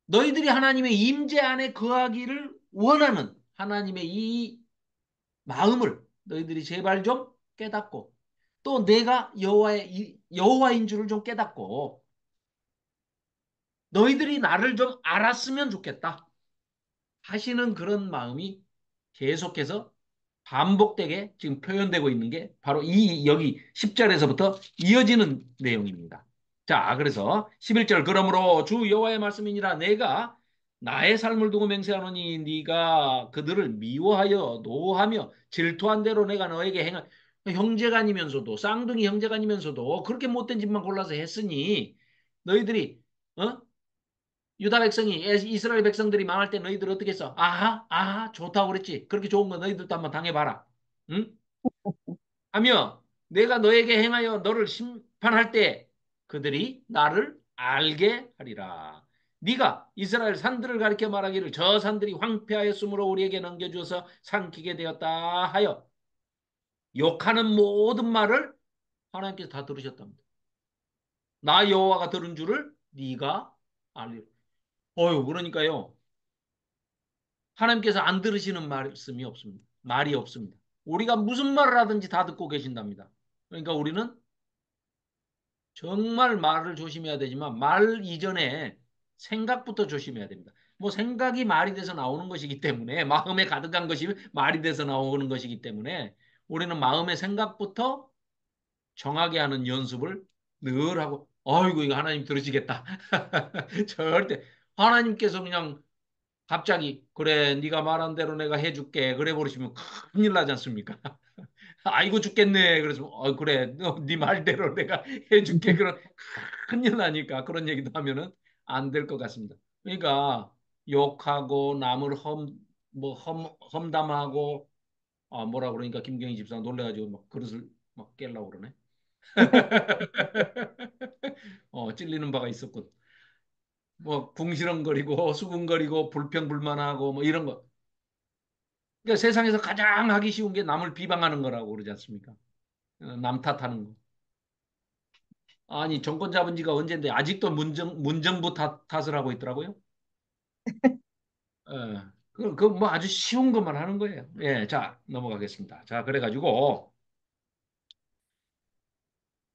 너희들이 하나님의 임재 안에 거하기를 원하는 하나님의 이 마음을 너희들이 제발 좀 깨닫고 또 내가 여호와인 줄을 좀 깨닫고 너희들이 나를 좀 알았으면 좋겠다 하시는 그런 마음이 계속해서 반복되게 지금 표현되고 있는 게 바로 이 여기 10절에서부터 이어지는 내용입니다. 자, 그래서 11절 그러므로 주 여호와의 말씀이니라 내가 나의 삶을 두고 맹세하노니 네가 그들을 미워하여 노하며 질투한 대로 내가 너에게 행한 형제간이면서도 쌍둥이 형제간이면서도 그렇게 못된 짓만 골라서 했으니 너희들이 어? 유다 백성이 이스라엘 백성들이 망할 때 너희들 어떻게 했어? 아하 아하 좋다고 그랬지. 그렇게 좋은 거 너희들도 한번 당해봐라. 응? 하며 내가 너에게 행하여 너를 심판할 때 그들이 나를 알게 하리라. 네가 이스라엘 산들을 가리켜 말하기를 저 산들이 황폐하였으므로 우리에게 넘겨주어서 삼키게 되었다 하여 욕하는 모든 말을 하나님께서 다 들으셨답니다. 나 여호와가 들은 줄을 네가 알리라. 어유 그러니까요. 하나님께서 안 들으시는 말씀이 없습니다. 말이 없습니다. 우리가 무슨 말을 하든지 다 듣고 계신답니다. 그러니까 우리는 정말 말을 조심해야 되지만 말 이전에 생각부터 조심해야 됩니다. 뭐 생각이 말이 돼서 나오는 것이기 때문에 마음에 가득한 것이 말이 돼서 나오는 것이기 때문에 우리는 마음의 생각부터 정하게 하는 연습을 늘 하고 아이고 이거 하나님 들으시겠다. 절대 하나님께서 그냥 갑자기 그래 네가 말한 대로 내가 해줄게 그래 버리시면 큰일 나지 않습니까? 아이고 죽겠네 그래서 그래 네 말대로 내가 해줄게 그런 큰일 나니까 그런 얘기도 하면은 안 될 것 같습니다. 그러니까 욕하고 남을 험담하고 뭐라 그러니까 김경희 집사 놀래가지고 막 그릇을 막 깨려고 그러네. 찔리는 바가 있었군. 뭐 궁시렁거리고 수군거리고 불평불만하고 뭐 이런 거. 그러니까 세상에서 가장 하기 쉬운 게 남을 비방하는 거라고 그러지 않습니까? 남 탓하는 거. 아니 정권 잡은 지가 언젠데 아직도 문정부 탓을 하고 있더라고요. 예. 뭐 아주 쉬운 것만 하는 거예요. 예, 자 넘어가겠습니다. 자 그래가지고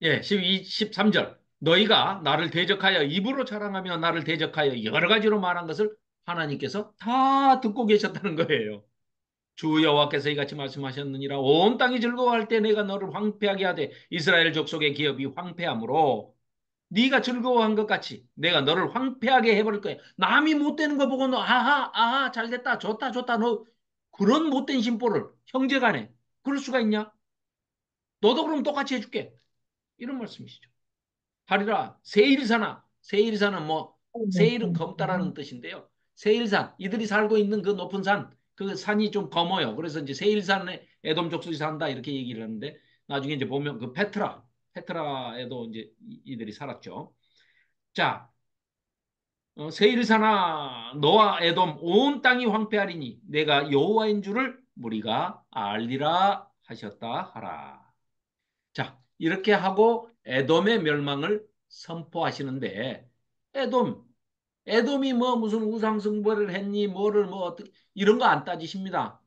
예, 12, 13절 너희가 나를 대적하여 입으로 자랑하며 나를 대적하여 여러 가지로 말한 것을 하나님께서 다 듣고 계셨다는 거예요. 주 여호와께서 이같이 말씀하셨느니라 온 땅이 즐거워할 때 내가 너를 황폐하게 하되 이스라엘 족속의 기업이 황폐함으로 네가 즐거워한 것 같이 내가 너를 황폐하게 해버릴 거야. 남이 못되는 거 보고 너 아하 아하 잘됐다 좋다 좋다 너 그런 못된 심보를 형제간에 그럴 수가 있냐? 너도 그럼 똑같이 해줄게. 이런 말씀이시죠. 하리라 세일사나 세일사는 뭐 세일은 검다라는 뜻인데요. 세일산 이들이 살고 있는 그 높은 산 그 산이 좀 검어요. 그래서 이제 세일산에 에돔 족속이 산다 이렇게 얘기를 하는데 나중에 이제 보면 그 페트라에도 이제 이들이 살았죠. 자 세일사나 너와 에돔 온 땅이 황폐하리니 내가 여호와인 줄을 무리가 알리라 하셨다 하라. 자, 이렇게 하고 에돔의 멸망을 선포하시는데 에돔, 에돔이 뭐 무슨 우상숭배를 했니 뭐를 뭐 어떻게 이런 거 안 따지십니다.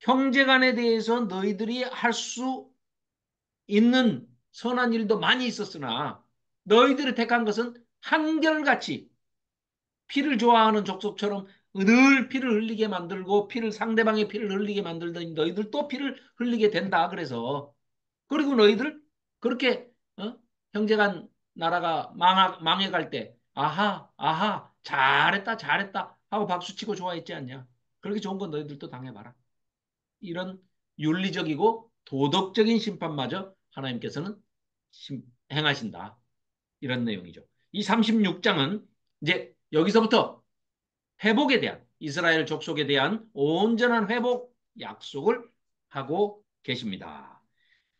형제간에 대해서 너희들이 할 수 있는 선한 일도 많이 있었으나 너희들이 택한 것은 한결같이 피를 좋아하는 족속처럼 늘 피를 흘리게 만들고 피를 상대방의 피를 흘리게 만들더니 너희들 또 피를 흘리게 된다. 그래서 그리고 너희들 그렇게 형제간 나라가 망해갈 때 아하 아하 잘했다 잘했다 하고 박수치고 좋아했지 않냐. 그렇게 좋은 건 너희들도 당해봐라. 이런 윤리적이고 도덕적인 심판마저 하나님께서는 행하신다. 이런 내용이죠. 이 36장은 이제 여기서부터 회복에 대한 이스라엘 족속에 대한 온전한 회복 약속을 하고 계십니다.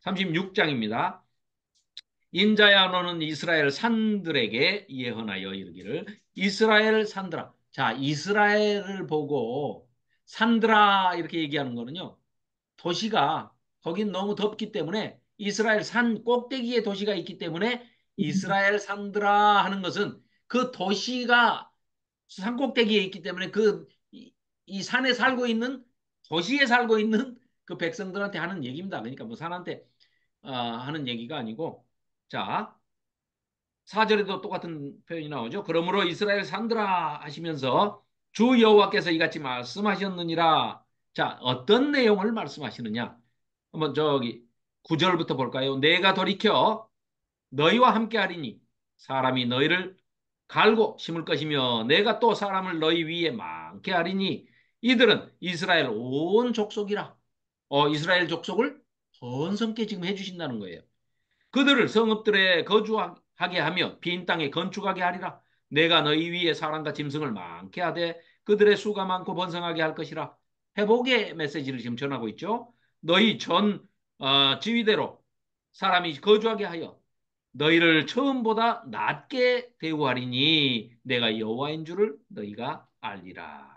36장입니다. 인자야 너는 이스라엘 산들에게 예언하여 이르기를 이스라엘 산들아. 자, 이스라엘을 보고 산들아 이렇게 얘기하는 거는요. 도시가 거긴 너무 덥기 때문에 이스라엘 산 꼭대기에 도시가 있기 때문에 이스라엘 산들아 하는 것은 그 도시가 산 꼭대기에 있기 때문에 이 산에 살고 있는 도시에 살고 있는 그 백성들한테 하는 얘기입니다. 그러니까 뭐 산한테 하는 얘기가 아니고 자 4절에도 똑같은 표현이 나오죠. 그러므로 이스라엘 산들아 하시면서 주 여호와께서 이같이 말씀하셨느니라. 자, 어떤 내용을 말씀하시느냐? 한번 저기 9절부터 볼까요? 내가 돌이켜 너희와 함께 하리니 사람이 너희를 갈고 심을 것이며 내가 또 사람을 너희 위에 많게 하리니 이들은 이스라엘 온 족속이라. 이스라엘 족속을 번성케 지금 해주신다는 거예요. 그들을 성읍들에 거주하게 하며 빈 땅에 건축하게 하리라. 내가 너희 위에 사람과 짐승을 많게 하되 그들의 수가 많고 번성하게 할 것이라. 회복의 메시지를 지금 전하고 있죠. 너희 전 지위대로 사람이 거주하게 하여 너희를 처음보다 낮게 대우하리니 내가 여호와인 줄을 너희가 알리라.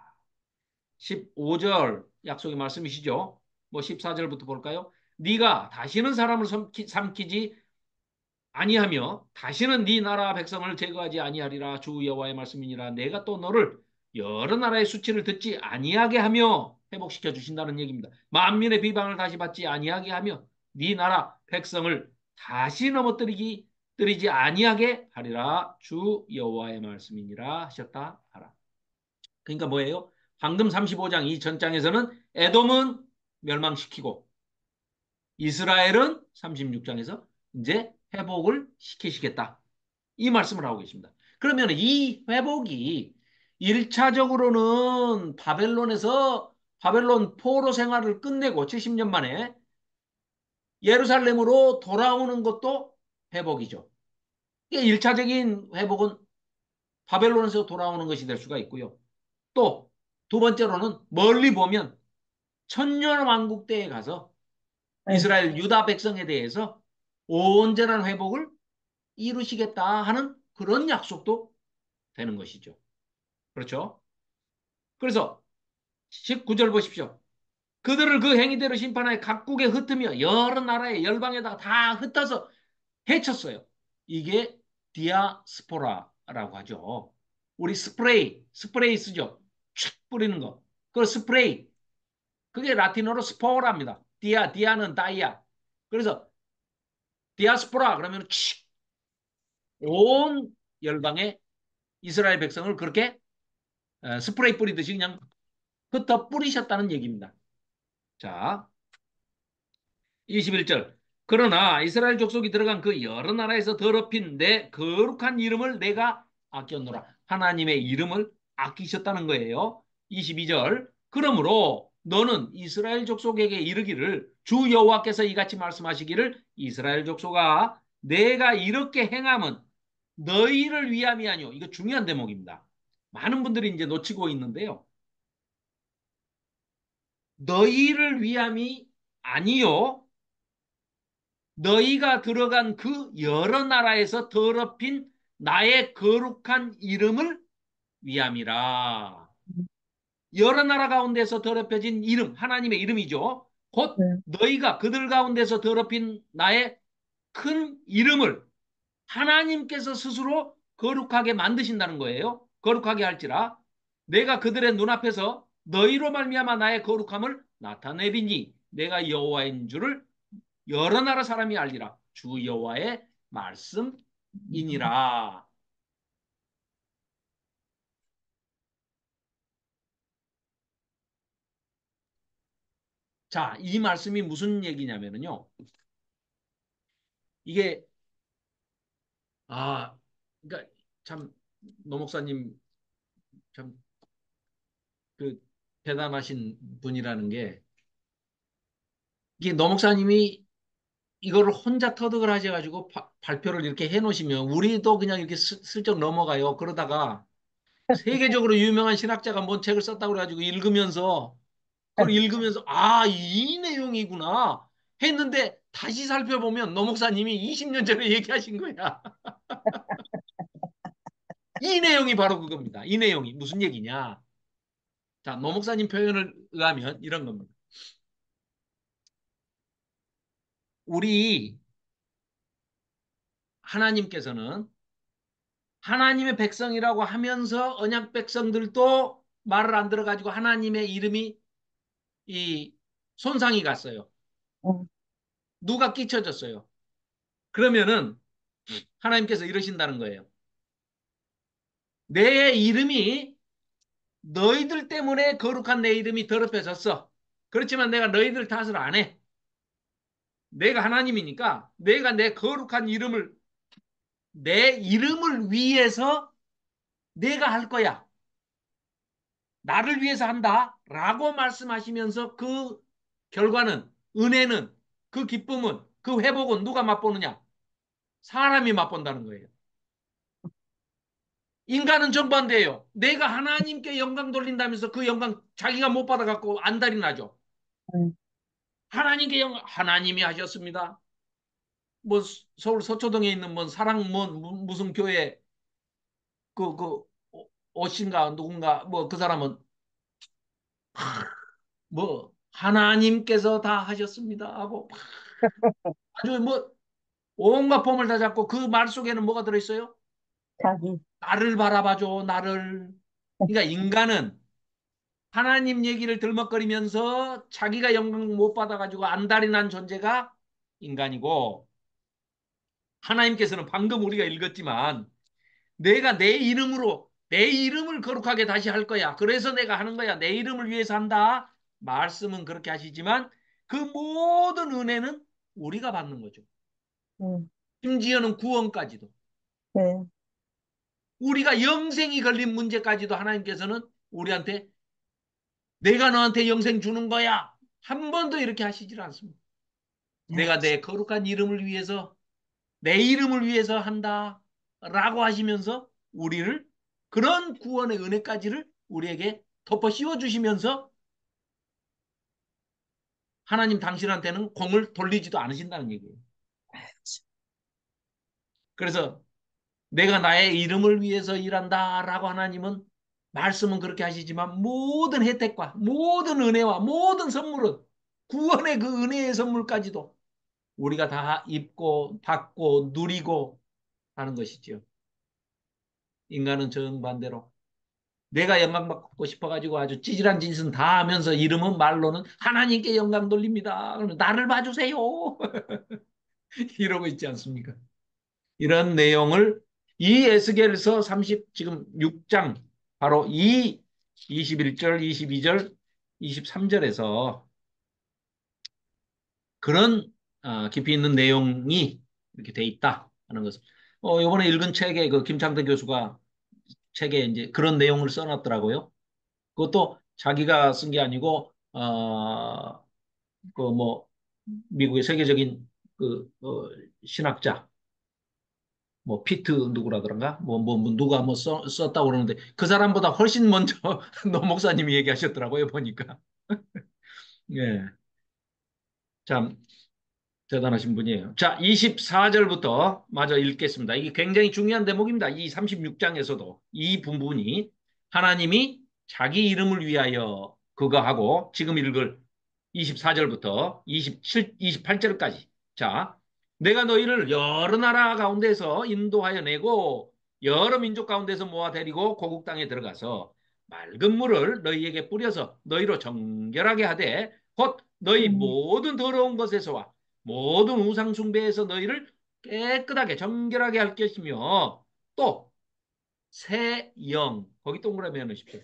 15절 약속의 말씀이시죠. 뭐 14절부터 볼까요? 네가 다시는 사람을 삼키지 아니하며 다시는 네 나라 백성을 제거하지 아니하리라. 주 여호와의 말씀이니라. 내가 또 너를 여러 나라의 수치를 듣지 아니하게 하며 회복시켜 주신다는 얘기입니다. 만민의 비방을 다시 받지 아니하게 하며 네 나라 백성을 다시 넘어뜨리지 아니하게 하리라. 주 여호와의 말씀이니라 하셨다 하라. 그러니까 뭐예요? 방금 35장 이 전장에서는 에돔은 멸망시키고 이스라엘은 36장에서 이제 회복을 시키시겠다. 이 말씀을 하고 계십니다. 그러면 이 회복이 1차적으로는 바벨론 포로 생활을 끝내고 70년 만에 예루살렘으로 돌아오는 것도 회복이죠. 1차적인 회복은 바벨론에서 돌아오는 것이 될 수가 있고요. 또 두 번째로는 멀리 보면 천년 왕국 때에 가서 네. 이스라엘 유다 백성에 대해서 온전한 회복을 이루시겠다 하는 그런 약속도 되는 것이죠. 그렇죠? 그래서 19절 보십시오. 그들을 그 행위대로 심판하여 각국에 흩으며 여러 나라의 열방에다가 다 흩어서 해쳤어요. 이게 디아스포라라고 하죠. 우리 스프레이 쓰죠. 촥 뿌리는 거. 그 스프레이. 그게 라틴어로 스포라입니다. 디아는 다이아. 그래서 디아스포라 그러면 온 열방의 이스라엘 백성을 그렇게 스프레이 뿌리듯이 그냥 흩어 뿌리셨다는 얘기입니다. 자, 21절. 그러나 이스라엘 족속이 들어간 그 여러 나라에서 더럽힌 내 거룩한 이름을 내가 아꼈노라. 하나님의 이름을 아끼셨다는 거예요. 22절. 그러므로 너는 이스라엘 족속에게 이르기를 주 여호와께서 이같이 말씀하시기를 이스라엘 족속아 내가 이렇게 행함은 너희를 위함이 아니오. 이거 중요한 대목입니다. 많은 분들이 이제 놓치고 있는데요. 너희를 위함이 아니요. 너희가 들어간 그 여러 나라에서 더럽힌 나의 거룩한 이름을 위함이라. 여러 나라 가운데서 더럽혀진 이름, 하나님의 이름이죠. 곧 네. 너희가 그들 가운데서 더럽힌 나의 큰 이름을 하나님께서 스스로 거룩하게 만드신다는 거예요. 거룩하게 할지라 내가 그들의 눈앞에서 너희로 말미암아 나의 거룩함을 나타내리니 내가 여호와인 줄을 여러 나라 사람이 알리라. 주 여호와의 말씀이니라. 자, 이 말씀이 무슨 얘기냐면요. 이게 그러니까 참 노 목사님 참 그 대단하신 분이라는 게 이게 노 목사님이 이거를 혼자 터득을 하셔가지고 발표를 이렇게 해놓으시면 우리도 그냥 이렇게 슬쩍 넘어가요. 그러다가 세계적으로 유명한 신학자가 뭔 책을 썼다고 그래가지고 그걸 읽으면서, 아, 이 내용이구나 했는데 다시 살펴보면 노 목사님이 20년 전에 얘기하신 거야. 이 내용이 바로 그겁니다. 이 내용이 무슨 얘기냐. 자, 노 목사님 표현을 의하면 이런 겁니다. 우리 하나님께서는 하나님의 백성이라고 하면서 언약 백성들도 말을 안 들어가지고 하나님의 이름이 이 손상이 갔어요. 음, 누가 끼쳐졌어요. 그러면은 하나님께서 이러신다는 거예요. 내 이름이 너희들 때문에 거룩한 내 이름이 더럽혀졌어. 그렇지만 내가 너희들 탓을 안 해. 내가 하나님이니까 내가 내 이름을 위해서 내가 할 거야. 나를 위해서 한다. 라고 말씀하시면서 그 결과는, 은혜는, 그 기쁨은, 그 회복은 누가 맛보느냐? 사람이 맛본다는 거예요. 인간은 정반대예요. 내가 하나님께 영광 돌린다면서 그 영광 자기가 못 받아갖고 안달이 나죠. 음, 하나님께 영광, 하나님이 하셨습니다. 뭐 서울 서초동에 있는 뭐 사랑 뭐 무슨 교회 그 오신가 누군가 뭐 그 사람은 뭐 하나님께서 다 하셨습니다 하고 아주 뭐 온갖 폼을 다 잡고 그 말 속에는 뭐가 들어있어요? 자기. 나를 바라봐줘, 나를. 그러니까 인간은 하나님 얘기를 들먹거리면서 자기가 영광 못 받아가지고 안달이 난 존재가 인간이고, 하나님께서는 방금 우리가 읽었지만 내가 내 이름으로 내 이름을 거룩하게 다시 할 거야. 그래서 내가 하는 거야. 내 이름을 위해서 한다. 말씀은 그렇게 하시지만 그 모든 은혜는 우리가 받는 거죠. 음, 심지어는 구원까지도. 네. 우리가 영생이 걸린 문제까지도 하나님께서는 우리한테 내가 너한테 영생 주는 거야. 한 번도 이렇게 하시질 않습니다. 내가 내 거룩한 이름을 위해서 내 이름을 위해서 한다. 라고 하시면서 우리를 그런 구원의 은혜까지를 우리에게 덮어 씌워 주시면서 하나님 당신한테는 공을 돌리지도 않으신다는 얘기예요. 그래서 내가 나의 이름을 위해서 일한다라고 하나님은 말씀은 그렇게 하시지만 모든 혜택과 모든 은혜와 모든 선물은 구원의 그 은혜의 선물까지도 우리가 다 입고 받고 누리고 하는 것이지요. 인간은 정반대로 내가 영광 받고 싶어가지고 아주 찌질한 짓은 다 하면서 이름은 말로는 하나님께 영광 돌립니다. 나를 봐주세요. 이러고 있지 않습니까? 이런 내용을 이 에스겔서 30 지금 6장 바로 이 21절, 22절, 23절에서 그런 깊이 있는 내용이 이렇게 돼 있다 하는 것을 이번에 읽은 책에 그 김창대 교수가 책에 이제 그런 내용을 써놨더라고요. 그것도 자기가 쓴 게 아니고 그 뭐 미국의 세계적인 그 신학자 뭐 피트 누구라더란가 뭐 누가 뭐 썼다고 그러는데 그 사람보다 훨씬 먼저 노 목사님이 얘기하셨더라고요 보니까. 예, 참 대단하신 분이에요. 자, 24절부터 마저 읽겠습니다. 이게 굉장히 중요한 대목입니다. 이 36장에서도 이 부분이 하나님이 자기 이름을 위하여 그거 하고 지금 읽을 24절부터 27, 28절까지. 자, 내가 너희를 여러 나라 가운데서 인도하여 내고 여러 민족 가운데서 모아 데리고 고국 땅에 들어가서 맑은 물을 너희에게 뿌려서 너희로 정결하게 하되 곧 너희 음, 모든 더러운 것에서와 모든 우상 숭배에서 너희를 깨끗하게 정결하게 할 것이며 또 새 영 거기 동그라미 해놓으십시오.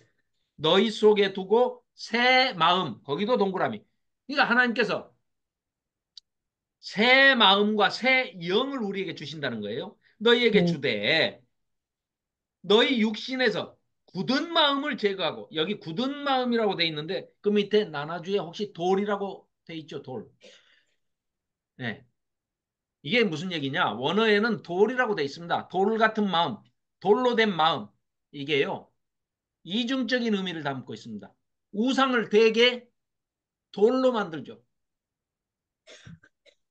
너희 속에 두고 새 마음 거기도 동그라미. 그러니까 하나님께서 새 마음과 새 영을 우리에게 주신다는 거예요. 너희에게 음, 주되 너희 육신에서 굳은 마음을 제거하고 여기 굳은 마음이라고 돼 있는데 그 밑에 나나주에 혹시 돌이라고 돼 있죠. 돌. 네. 이게 무슨 얘기냐? 원어에는 돌이라고 돼 있습니다. 돌 같은 마음, 돌로 된 마음. 이게요. 이중적인 의미를 담고 있습니다. 우상을 대개 돌로 만들죠.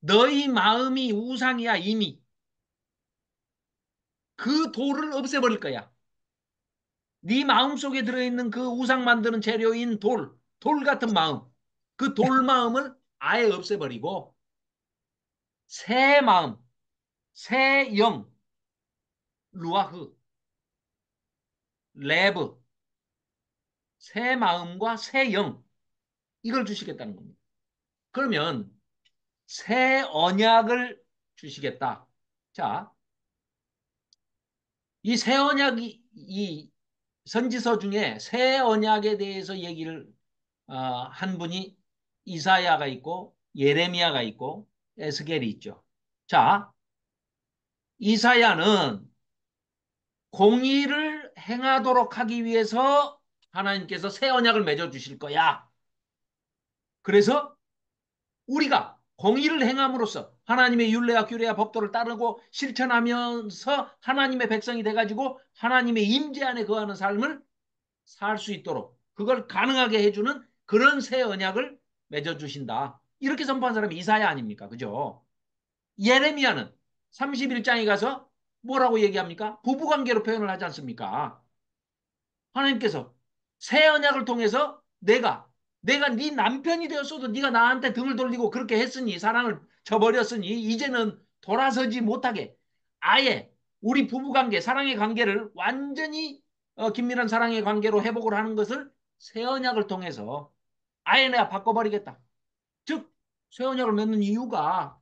너희 마음이 우상이야 이미. 그 돌을 없애버릴 거야. 네 마음속에 들어있는 그 우상 만드는 재료인 돌 같은 마음. 그 돌 마음을 아예 없애버리고 새 마음, 새 영, 루아흐, 레브, 새 마음과 새 영, 이걸 주시겠다는 겁니다. 그러면 새 언약을 주시겠다. 자, 이 새 언약이 이 선지서 중에 새 언약에 대해서 얘기를 한 분이 이사야가 있고 예레미야가 있고 에스겔이 있죠. 자, 이사야는 공의를 행하도록 하기 위해서 하나님께서 새 언약을 맺어 주실 거야. 그래서 우리가 공의를 행함으로써 하나님의 율례와 규례와 법도를 따르고 실천하면서 하나님의 백성이 돼가지고 하나님의 임재 안에 거하는 삶을 살 수 있도록 그걸 가능하게 해주는 그런 새 언약을 맺어주신다. 이렇게 선포한 사람이 이사야 아닙니까? 그죠? 예레미야는 31장에 가서 뭐라고 얘기합니까? 부부관계로 표현을 하지 않습니까? 하나님께서 새 언약을 통해서 내가 네 남편이 되었어도 네가 나한테 등을 돌리고 그렇게 했으니 사랑을 저버렸으니 이제는 돌아서지 못하게 아예 우리 부부관계 사랑의 관계를 완전히 긴밀한 사랑의 관계로 회복을 하는 것을 새 언약을 통해서 아예 내가 바꿔버리겠다. 즉 새 언약을 맺는 이유가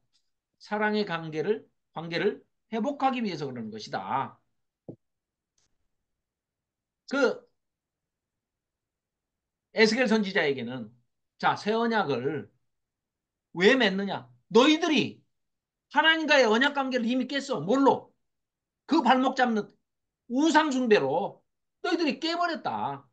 사랑의 관계를 회복하기 위해서 그러는 것이다. 그 에스겔 선지자에게는 자, 새 언약을 왜 맺느냐? 너희들이 하나님과의 언약 관계를 이미 깼어. 뭘로? 그 발목 잡는 우상 숭배로 너희들이 깨버렸다.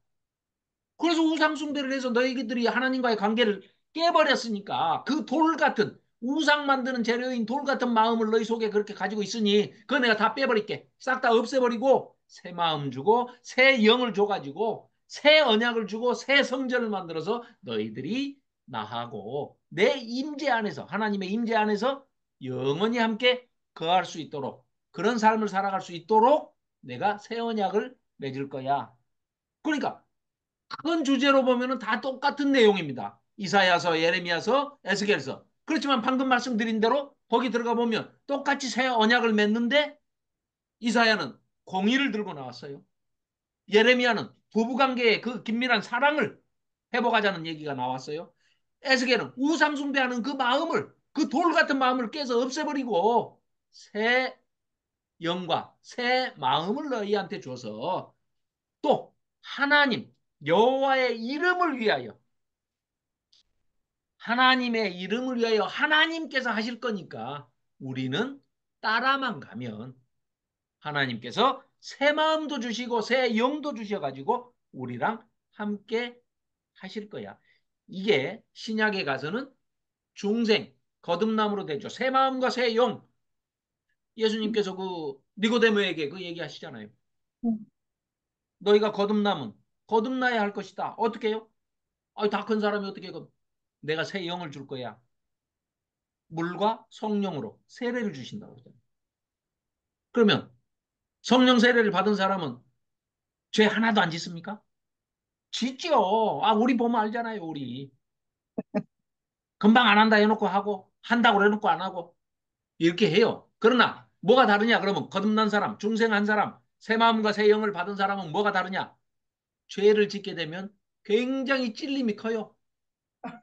그래서 우상 숭배를 해서 너희들이 하나님과의 관계를 깨버렸으니까 그 돌 같은 우상 만드는 재료인 돌 같은 마음을 너희 속에 그렇게 가지고 있으니 그거 내가 다 빼버릴게. 싹 다 없애버리고 새 마음 주고 새 영을 줘가지고 새 언약을 주고 새 성전을 만들어서 너희들이 나하고 내 임재 안에서 하나님의 임재 안에서 영원히 함께 거할 수 있도록 그런 삶을 살아갈 수 있도록 내가 새 언약을 맺을 거야. 그러니까 큰 주제로 보면은 다 똑같은 내용입니다. 이사야서, 예레미야서, 에스겔서. 그렇지만 방금 말씀드린 대로 거기 들어가 보면 똑같이 새 언약을 맺는데 이사야는 공의를 들고 나왔어요. 예레미야는 부부관계의 그 긴밀한 사랑을 회복하자는 얘기가 나왔어요. 에스겔은 우상 숭배하는 그 마음을 그 돌 같은 마음을 깨서 없애버리고 새 영과 새 마음을 너희한테 줘서 또 하나님 여호와의 이름을 위하여 하나님의 이름을 위하여 하나님께서 하실 거니까 우리는 따라만 가면 하나님께서 새 마음도 주시고 새 영도 주셔가지고 우리랑 함께 하실 거야. 이게 신약에 가서는 중생, 거듭남으로 되죠. 새 마음과 새 영. 예수님께서 그 니고데모에게 그 얘기하시잖아요. 음, 너희가 거듭나야 할 것이다. 어떻게 해요? 다 큰 사람이 어떻게 해? 내가 새 영을 줄 거야. 물과 성령으로 세례를 주신다고 하잖아요. 그러면 성령 세례를 받은 사람은 죄 하나도 안 짓습니까? 짓죠. 우리 보면 알잖아요, 우리. 금방 안 한다 해놓고 하고, 한다고 해놓고 안 하고, 이렇게 해요. 그러나, 뭐가 다르냐? 그러면 거듭난 사람, 중생한 사람, 새 마음과 새 영을 받은 사람은 뭐가 다르냐? 죄를 짓게 되면 굉장히 찔림이 커요.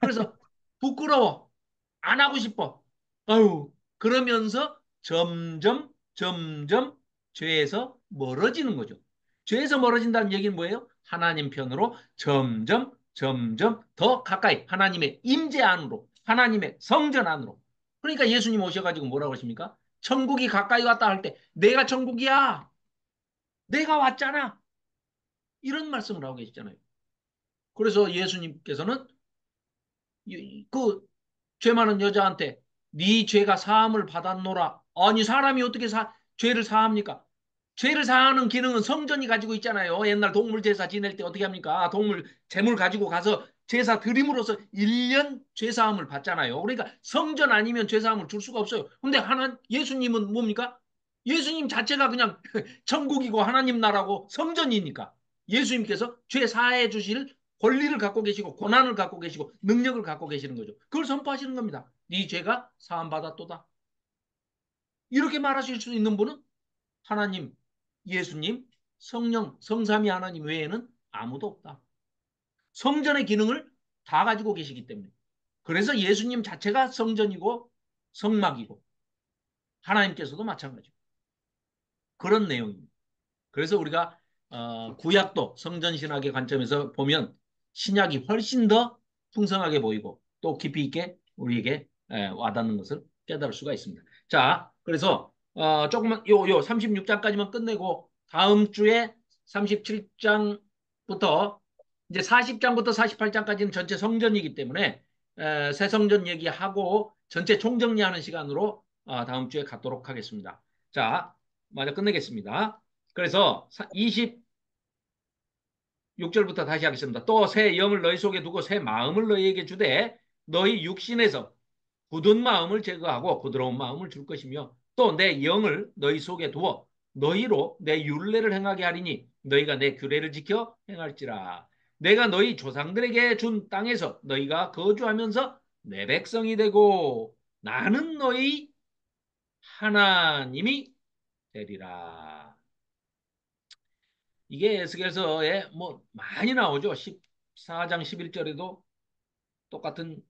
그래서 부끄러워. 안 하고 싶어. 아유, 그러면서 점점 죄에서 멀어지는 거죠. 죄에서 멀어진다는 얘기는 뭐예요? 하나님 편으로 점점 더 가까이 하나님의 임재 안으로 하나님의 성전 안으로. 그러니까 예수님 오셔가지고 뭐라고 하십니까? 천국이 가까이 왔다 할 때 내가 천국이야. 내가 왔잖아. 이런 말씀을 하고 계시잖아요. 그래서 예수님께서는 그 죄 많은 여자한테 네 죄가 사함을 받았노라. 아니 사람이 어떻게 죄를 사합니까? 죄를 사하는 기능은 성전이 가지고 있잖아요. 옛날 동물 제사 지낼 때 어떻게 합니까? 동물 제물 가지고 가서 제사 드림으로써 1년 죄사함을 받잖아요. 그러니까 성전 아니면 죄사함을 줄 수가 없어요. 근데 예수님은 뭡니까? 예수님 자체가 그냥 천국이고 하나님 나라고 성전이니까 예수님께서 죄 사해 주실 권리를 갖고 계시고 고난을 갖고 계시고 능력을 갖고 계시는 거죠. 그걸 선포하시는 겁니다. 네 죄가 사함 받았도다. 이렇게 말하실 수 있는 분은 하나님, 예수님, 성령, 성삼위 하나님 외에는 아무도 없다. 성전의 기능을 다 가지고 계시기 때문에. 그래서 예수님 자체가 성전이고 성막이고 하나님께서도 마찬가지고 그런 내용입니다. 그래서 우리가 구약도 성전신학의 관점에서 보면 신약이 훨씬 더 풍성하게 보이고 또 깊이 있게 우리에게 와닿는 것을 깨달을 수가 있습니다. 자, 그래서 조금만 요 36장까지만 끝내고 다음 주에 37장부터 이제 40장부터 48장까지는 전체 성전이기 때문에 새 성전 얘기하고 전체 총정리하는 시간으로 다음 주에 갖도록 하겠습니다. 자, 마저 끝내겠습니다. 그래서 26절부터 다시 하겠습니다. 또 새 영을 너희 속에 두고 새 마음을 너희에게 주되 너희 육신에서 굳은 마음을 제거하고 부드러운 마음을 줄 것이며 또 내 영을 너희 속에 두어 너희로 내 율례를 행하게 하리니 너희가 내 규례를 지켜 행할지라. 내가 너희 조상들에게 준 땅에서 너희가 거주하면서 내 백성이 되고 나는 너희 하나님이 되리라. 이게 에스겔서에 뭐 많이 나오죠. 14장 11절에도 똑같은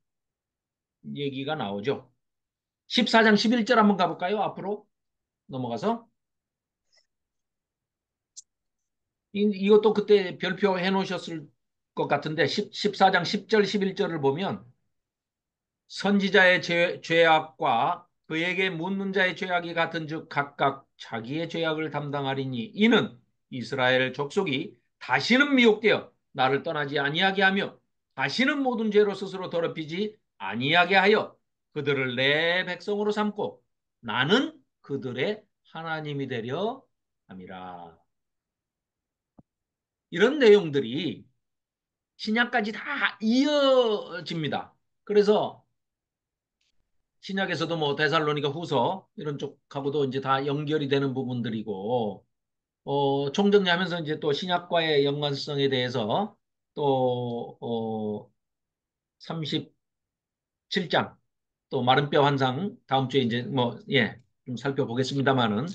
얘기가 나오죠. 14장 11절 한번 가볼까요? 앞으로 넘어가서. 이것도 그때 별표 해놓으셨을 것 같은데 14장 10절 11절을 보면 선지자의 죄악과 그에게 묻는 자의 죄악이 같은즉 각각 자기의 죄악을 담당하리니 이는 이스라엘 족속이 다시는 미혹되어 나를 떠나지 아니하게 하며 다시는 모든 죄로 스스로 더럽히지 아니하게 하여 그들을 내 백성으로 삼고 나는 그들의 하나님이 되려 함이라. 이런 내용들이 신약까지 다 이어집니다. 그래서 신약에서도 뭐 데살로니가 후서 이런 쪽하고도 이제 다 연결이 되는 부분들이고, 총정리하면서 이제 또 신약과의 연관성에 대해서 또, 37장, 또 마른뼈 환상 다음 주에 이제 뭐, 예, 좀 살펴보겠습니다만은,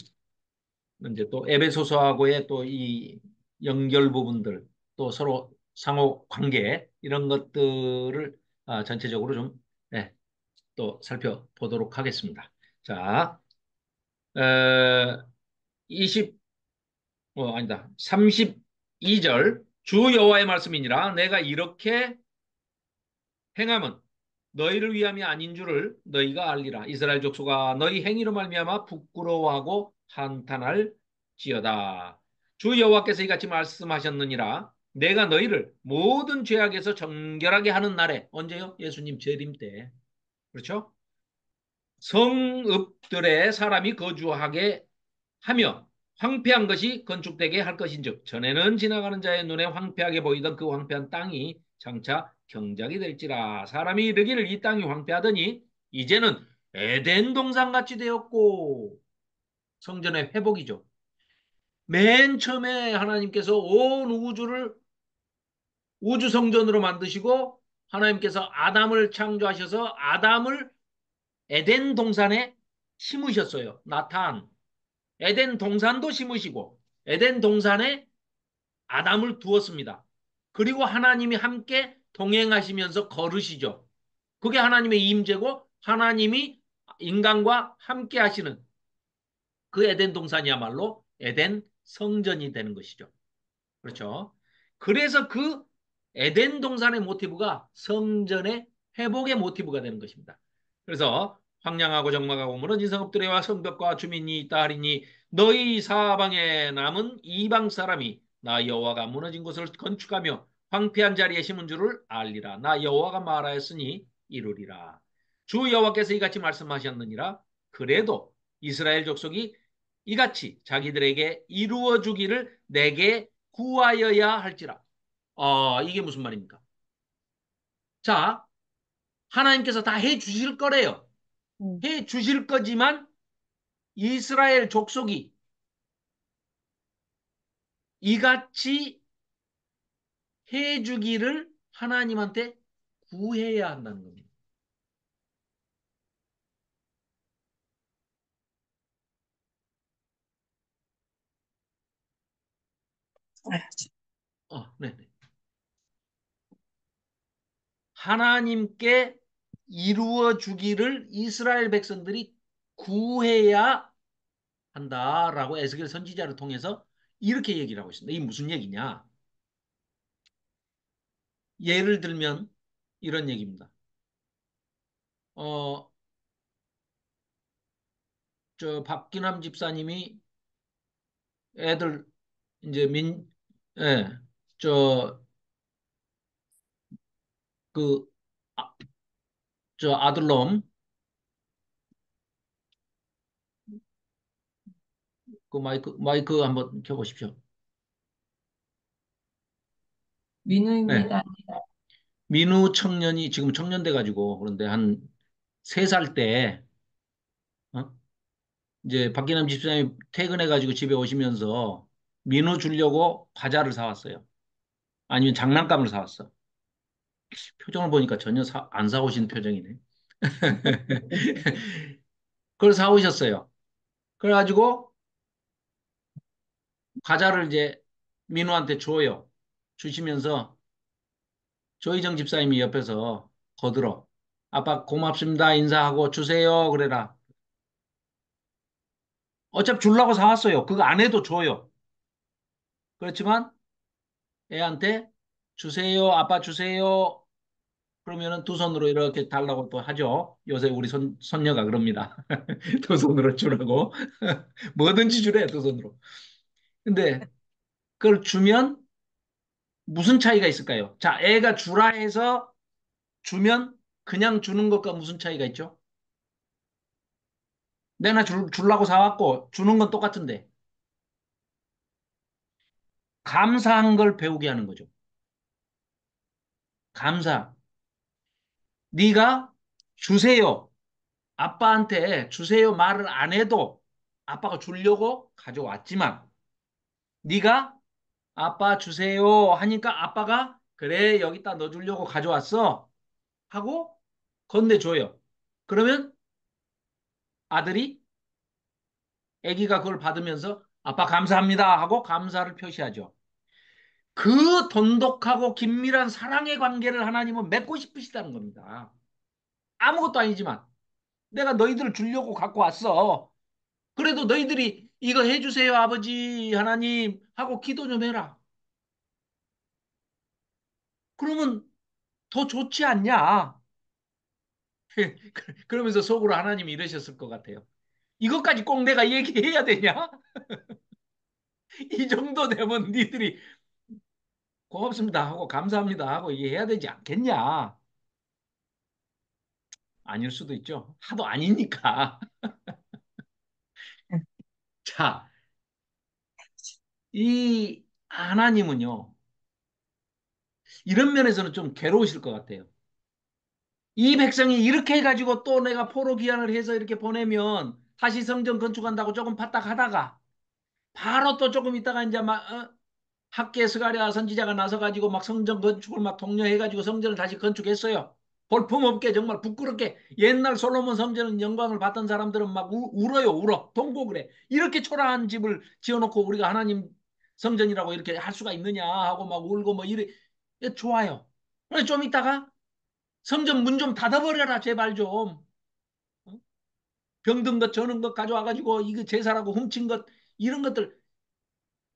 이제 또 에베소서하고의 또 이 연결 부분들, 또 서로 상호 관계, 이런 것들을 전체적으로 좀, 예, 또 살펴보도록 하겠습니다. 자, 어, 20, 아니다. 32절. 주 여호와의 말씀이니라. 내가 이렇게 행함은 너희를 위함이 아닌 줄을 너희가 알리라. 이스라엘 족속아 너희 행위로 말미암아 부끄러워하고 한탄할지어다. 주 여호와께서 이같이 말씀하셨느니라. 내가 너희를 모든 죄악에서 정결하게 하는 날에 언제요? 예수님 재림 때. 그렇죠? 성읍들의 사람이 거주하게 하며 황폐한 것이 건축되게 할 것인즉 전에는 지나가는 자의 눈에 황폐하게 보이던 그 황폐한 땅이 장차 경작이 될지라. 사람이 이르기를 이 땅이 황폐하더니 이제는 에덴 동산같이 되었고. 성전의 회복이죠. 맨 처음에 하나님께서 온 우주를 우주 성전으로 만드시고 하나님께서 아담을 창조하셔서 아담을 에덴 동산에 심으셨어요. 나탄. 에덴 동산도 심으시고 에덴 동산에 아담을 두었습니다. 그리고 하나님이 함께 동행하시면서 걸으시죠. 그게 하나님의 임재고 하나님이 인간과 함께 하시는 그 에덴 동산이야말로 에덴 성전이 되는 것이죠. 그렇죠? 그래서 그 에덴 동산의 모티브가 성전의 회복의 모티브가 되는 것입니다. 그래서 황량하고 적막하고 무너진 성읍들에와 성벽과 주민이 있다 하리니 너희 사방에 남은 이방 사람이 나 여호와가 무너진 곳을 건축하며 황폐한 자리에 심은 줄을 알리라. 나 여호와가 말하였으니 이루리라. 주 여호와께서 이같이 말씀하셨느니라. 그래도 이스라엘 족속이 이같이 자기들에게 이루어 주기를 내게 구하여야 할지라. 이게 무슨 말입니까? 자, 하나님께서 다 해 주실 거래요. 음, 해 주실 거지만 이스라엘 족속이 이같이 해 주기를 하나님한테 구해야 한다는 겁니다. 네네. 하나님께 이루어 주기를 이스라엘 백성들이 구해야 한다라고 에스겔 선지자를 통해서 이렇게 얘기를 하고 있습니다. 이게 무슨 얘기냐? 예를 들면 이런 얘기입니다. 어, 저 박기남 집사님이 애들 이제 예, 저, 그, 아, 저 아들놈, 그 마이크 한번 켜보십시오. 네. 민우입니다. 민우 청년이 지금 청년 돼가지고 그런데 한 3살 때, 어? 이제 박기남 집사님이 퇴근해가지고 집에 오시면서 민우 주려고 과자를 사왔어요. 아니면 장난감을 사왔어. 표정을 보니까 전혀 안 사오신 표정이네. 그걸 사오셨어요. 그래가지고 과자를 이제 민우한테 줘요. 주시면서 조희정 집사님이 옆에서 거들어. 아빠 고맙습니다. 인사하고 주세요. 그래라. 어차피 주려고 사왔어요. 그거 안 해도 줘요. 그렇지만 애한테 주세요. 아빠 주세요. 그러면은 두 손으로 이렇게 달라고 또 하죠. 요새 우리 손녀가 그럽니다. 두 손으로 주라고. 뭐든지 주래, 두 손으로. 근데 그걸 주면 무슨 차이가 있을까요? 자, 애가 주라 해서 주면 그냥 주는 것과 무슨 차이가 있죠? 내가 주려고 사왔고 주는 건 똑같은데 감사한 걸 배우게 하는 거죠. 감사. 네가 주세요. 아빠한테 주세요 말을 안 해도 아빠가 주려고 가져왔지만 네가 아빠 주세요 하니까 아빠가 그래 여기다 넣어 주려고 가져왔어 하고 건네줘요. 그러면 아들이 아기가 그걸 받으면서 아빠 감사합니다 하고 감사를 표시하죠. 그 돈독하고 긴밀한 사랑의 관계를 하나님은 맺고 싶으시다는 겁니다. 아무것도 아니지만 내가 너희들을 주려고 갖고 왔어. 그래도 너희들이 이거 해주세요 아버지 하나님 하고 기도 좀 해라. 그러면 더 좋지 않냐? 그러면서 속으로 하나님이 이러셨을 것 같아요. 이것까지 꼭 내가 얘기해야 되냐? 이 정도 되면 니들이 고맙습니다 하고 감사합니다 하고 이해해야 되지 않겠냐? 아닐 수도 있죠. 하도 아니니까. 자, 이 하나님은요, 이런 면에서는 좀 괴로우실 것 같아요. 이 백성이 이렇게 해가지고 또 내가 포로 귀환을 해서 이렇게 보내면 다시 성전 건축한다고 조금 파딱하다가 바로 또 조금 있다가 이제 막 학계 스가랴 선지자가 나서가지고 막 성전 건축을 막 독려해가지고 성전을 다시 건축했어요. 볼품없게 정말 부끄럽게 옛날 솔로몬 성전은 영광을 받던 사람들은 막 울어요 울어 동곡을 해. 이렇게 초라한 집을 지어놓고 우리가 하나님 성전이라고 이렇게 할 수가 있느냐 하고 막 울고 뭐 이래. 좋아요. 그래서 좀 있다가 성전 문 좀 닫아버려라 제발 좀. 어? 병든 것 저는 것 가져와가지고 이거 제사라고 훔친 것 이런 것들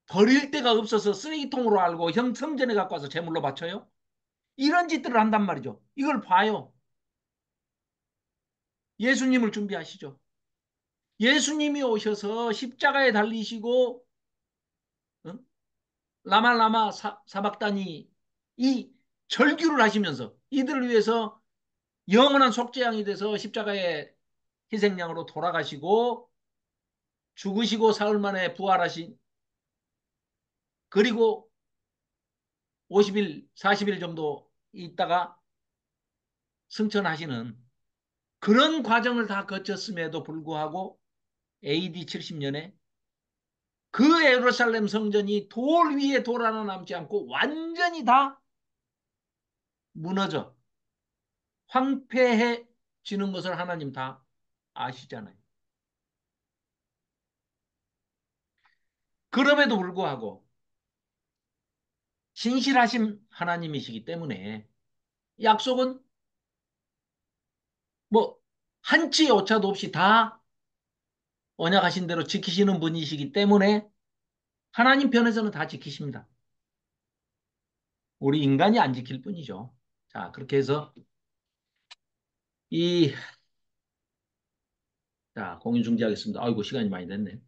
버릴 데가 없어서 쓰레기통으로 알고 형 성전에 갖고 와서 제물로 바쳐요. 이런 짓들을 한단 말이죠. 이걸 봐요. 예수님을 준비하시죠. 예수님이 오셔서 십자가에 달리시고 어? 라마 사박다니 이 절규를 하시면서 이들을 위해서 영원한 속죄양이 돼서 십자가의 희생양으로 돌아가시고 죽으시고 사흘 만에 부활하신, 그리고 50일, 40일 정도 있다가 승천하시는 그런 과정을 다 거쳤음에도 불구하고 AD 70년에 그 예루살렘 성전이 돌 위에 돌 하나 남지 않고 완전히 다 무너져 황폐해지는 것을 하나님 다 아시잖아요. 그럼에도 불구하고 신실하신 하나님이시기 때문에 약속은 뭐 한치 오차도 없이 다 언약하신 대로 지키시는 분이시기 때문에 하나님 편에서는 다 지키십니다. 우리 인간이 안 지킬 뿐이죠. 자, 그렇게 해서 이, 자, 공유 중지하겠습니다. 아이고, 시간이 많이 됐네.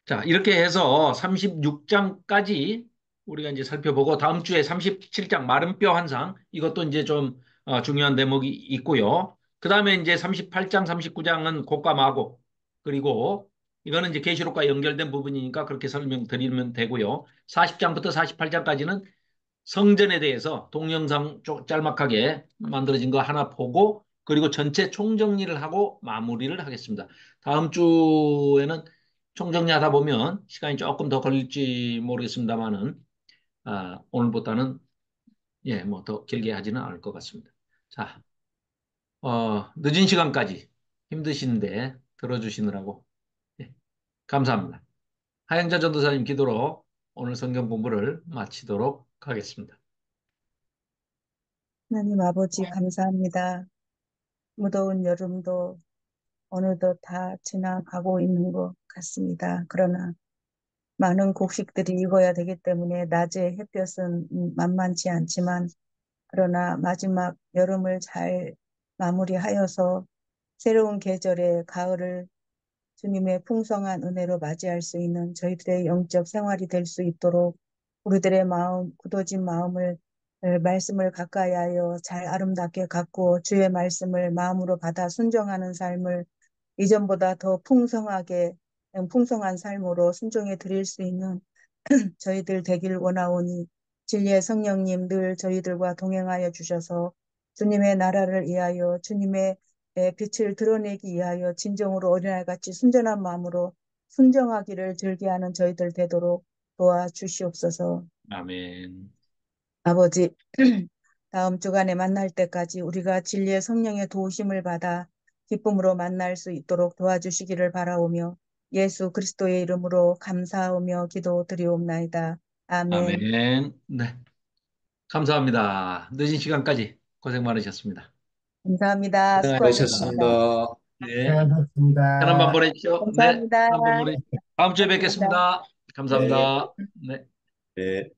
자, 이렇게 해서 36장까지 우리가 이제 살펴보고 다음 주에 37장 마른 뼈 환상 이것도 이제 좀 중요한 대목이 있고요. 그 다음에 이제 38장, 39장은 곡과 마곡 그리고 이거는 이제 계시록과 연결된 부분이니까 그렇게 설명드리면 되고요. 40장부터 48장까지는 성전에 대해서 동영상 짤막하게 만들어진 거 하나 보고 그리고 전체 총정리를 하고 마무리를 하겠습니다. 다음 주에는 총정리하다 보면 시간이 조금 더 걸릴지 모르겠습니다만은 오늘보다는 예, 뭐 더 길게 하지는 않을 것 같습니다. 자, 늦은 시간까지 힘드신데 들어주시느라고 예, 감사합니다. 하영자 전도사님 기도로 오늘 성경 공부를 마치도록 하겠습니다. 하나님 아버지 감사합니다. 무더운 여름도 어느덧 다 지나가고 있는 것 같습니다. 그러나 많은 곡식들이 익어야 되기 때문에 낮에 햇볕은 만만치 않지만 그러나 마지막 여름을 잘 마무리하여서 새로운 계절의 가을을 주님의 풍성한 은혜로 맞이할 수 있는 저희들의 영적 생활이 될 수 있도록 우리들의 마음, 굳어진 마음을 말씀을 가까이 하여 잘 아름답게 가꾸어 주의 말씀을 마음으로 받아 순종하는 삶을 이전보다 더 풍성하게 풍성한 삶으로 순종해 드릴 수 있는 저희들 되길 원하오니 진리의 성령님 늘 저희들과 동행하여 주셔서 주님의 나라를 위하여 주님의 빛을 드러내기 위하여 진정으로 어린아이같이 순전한 마음으로 순정하기를 즐겨하는 저희들 되도록 도와주시옵소서. 아멘. 아버지, 다음 주간에 만날 때까지 우리가 진리의 성령의 도우심을 받아 기쁨으로 만날 수 있도록 도와주시기를 바라오며 예수 그리스도의 이름으로 감사하며 기도드리옵나이다. 아멘. 아멘. 네. 감사합니다. 늦은 시간까지 고생 많으셨습니다. 감사합니다. 고생하셨습니다. 수고하셨습니다. 네. 편한 밤 고생하셨습니다. 보내십시오. 네. 감사합니다. 편한 밤 보내. 다음 주에 감사합니다. 뵙겠습니다. 네. 감사합니다. 네. 네.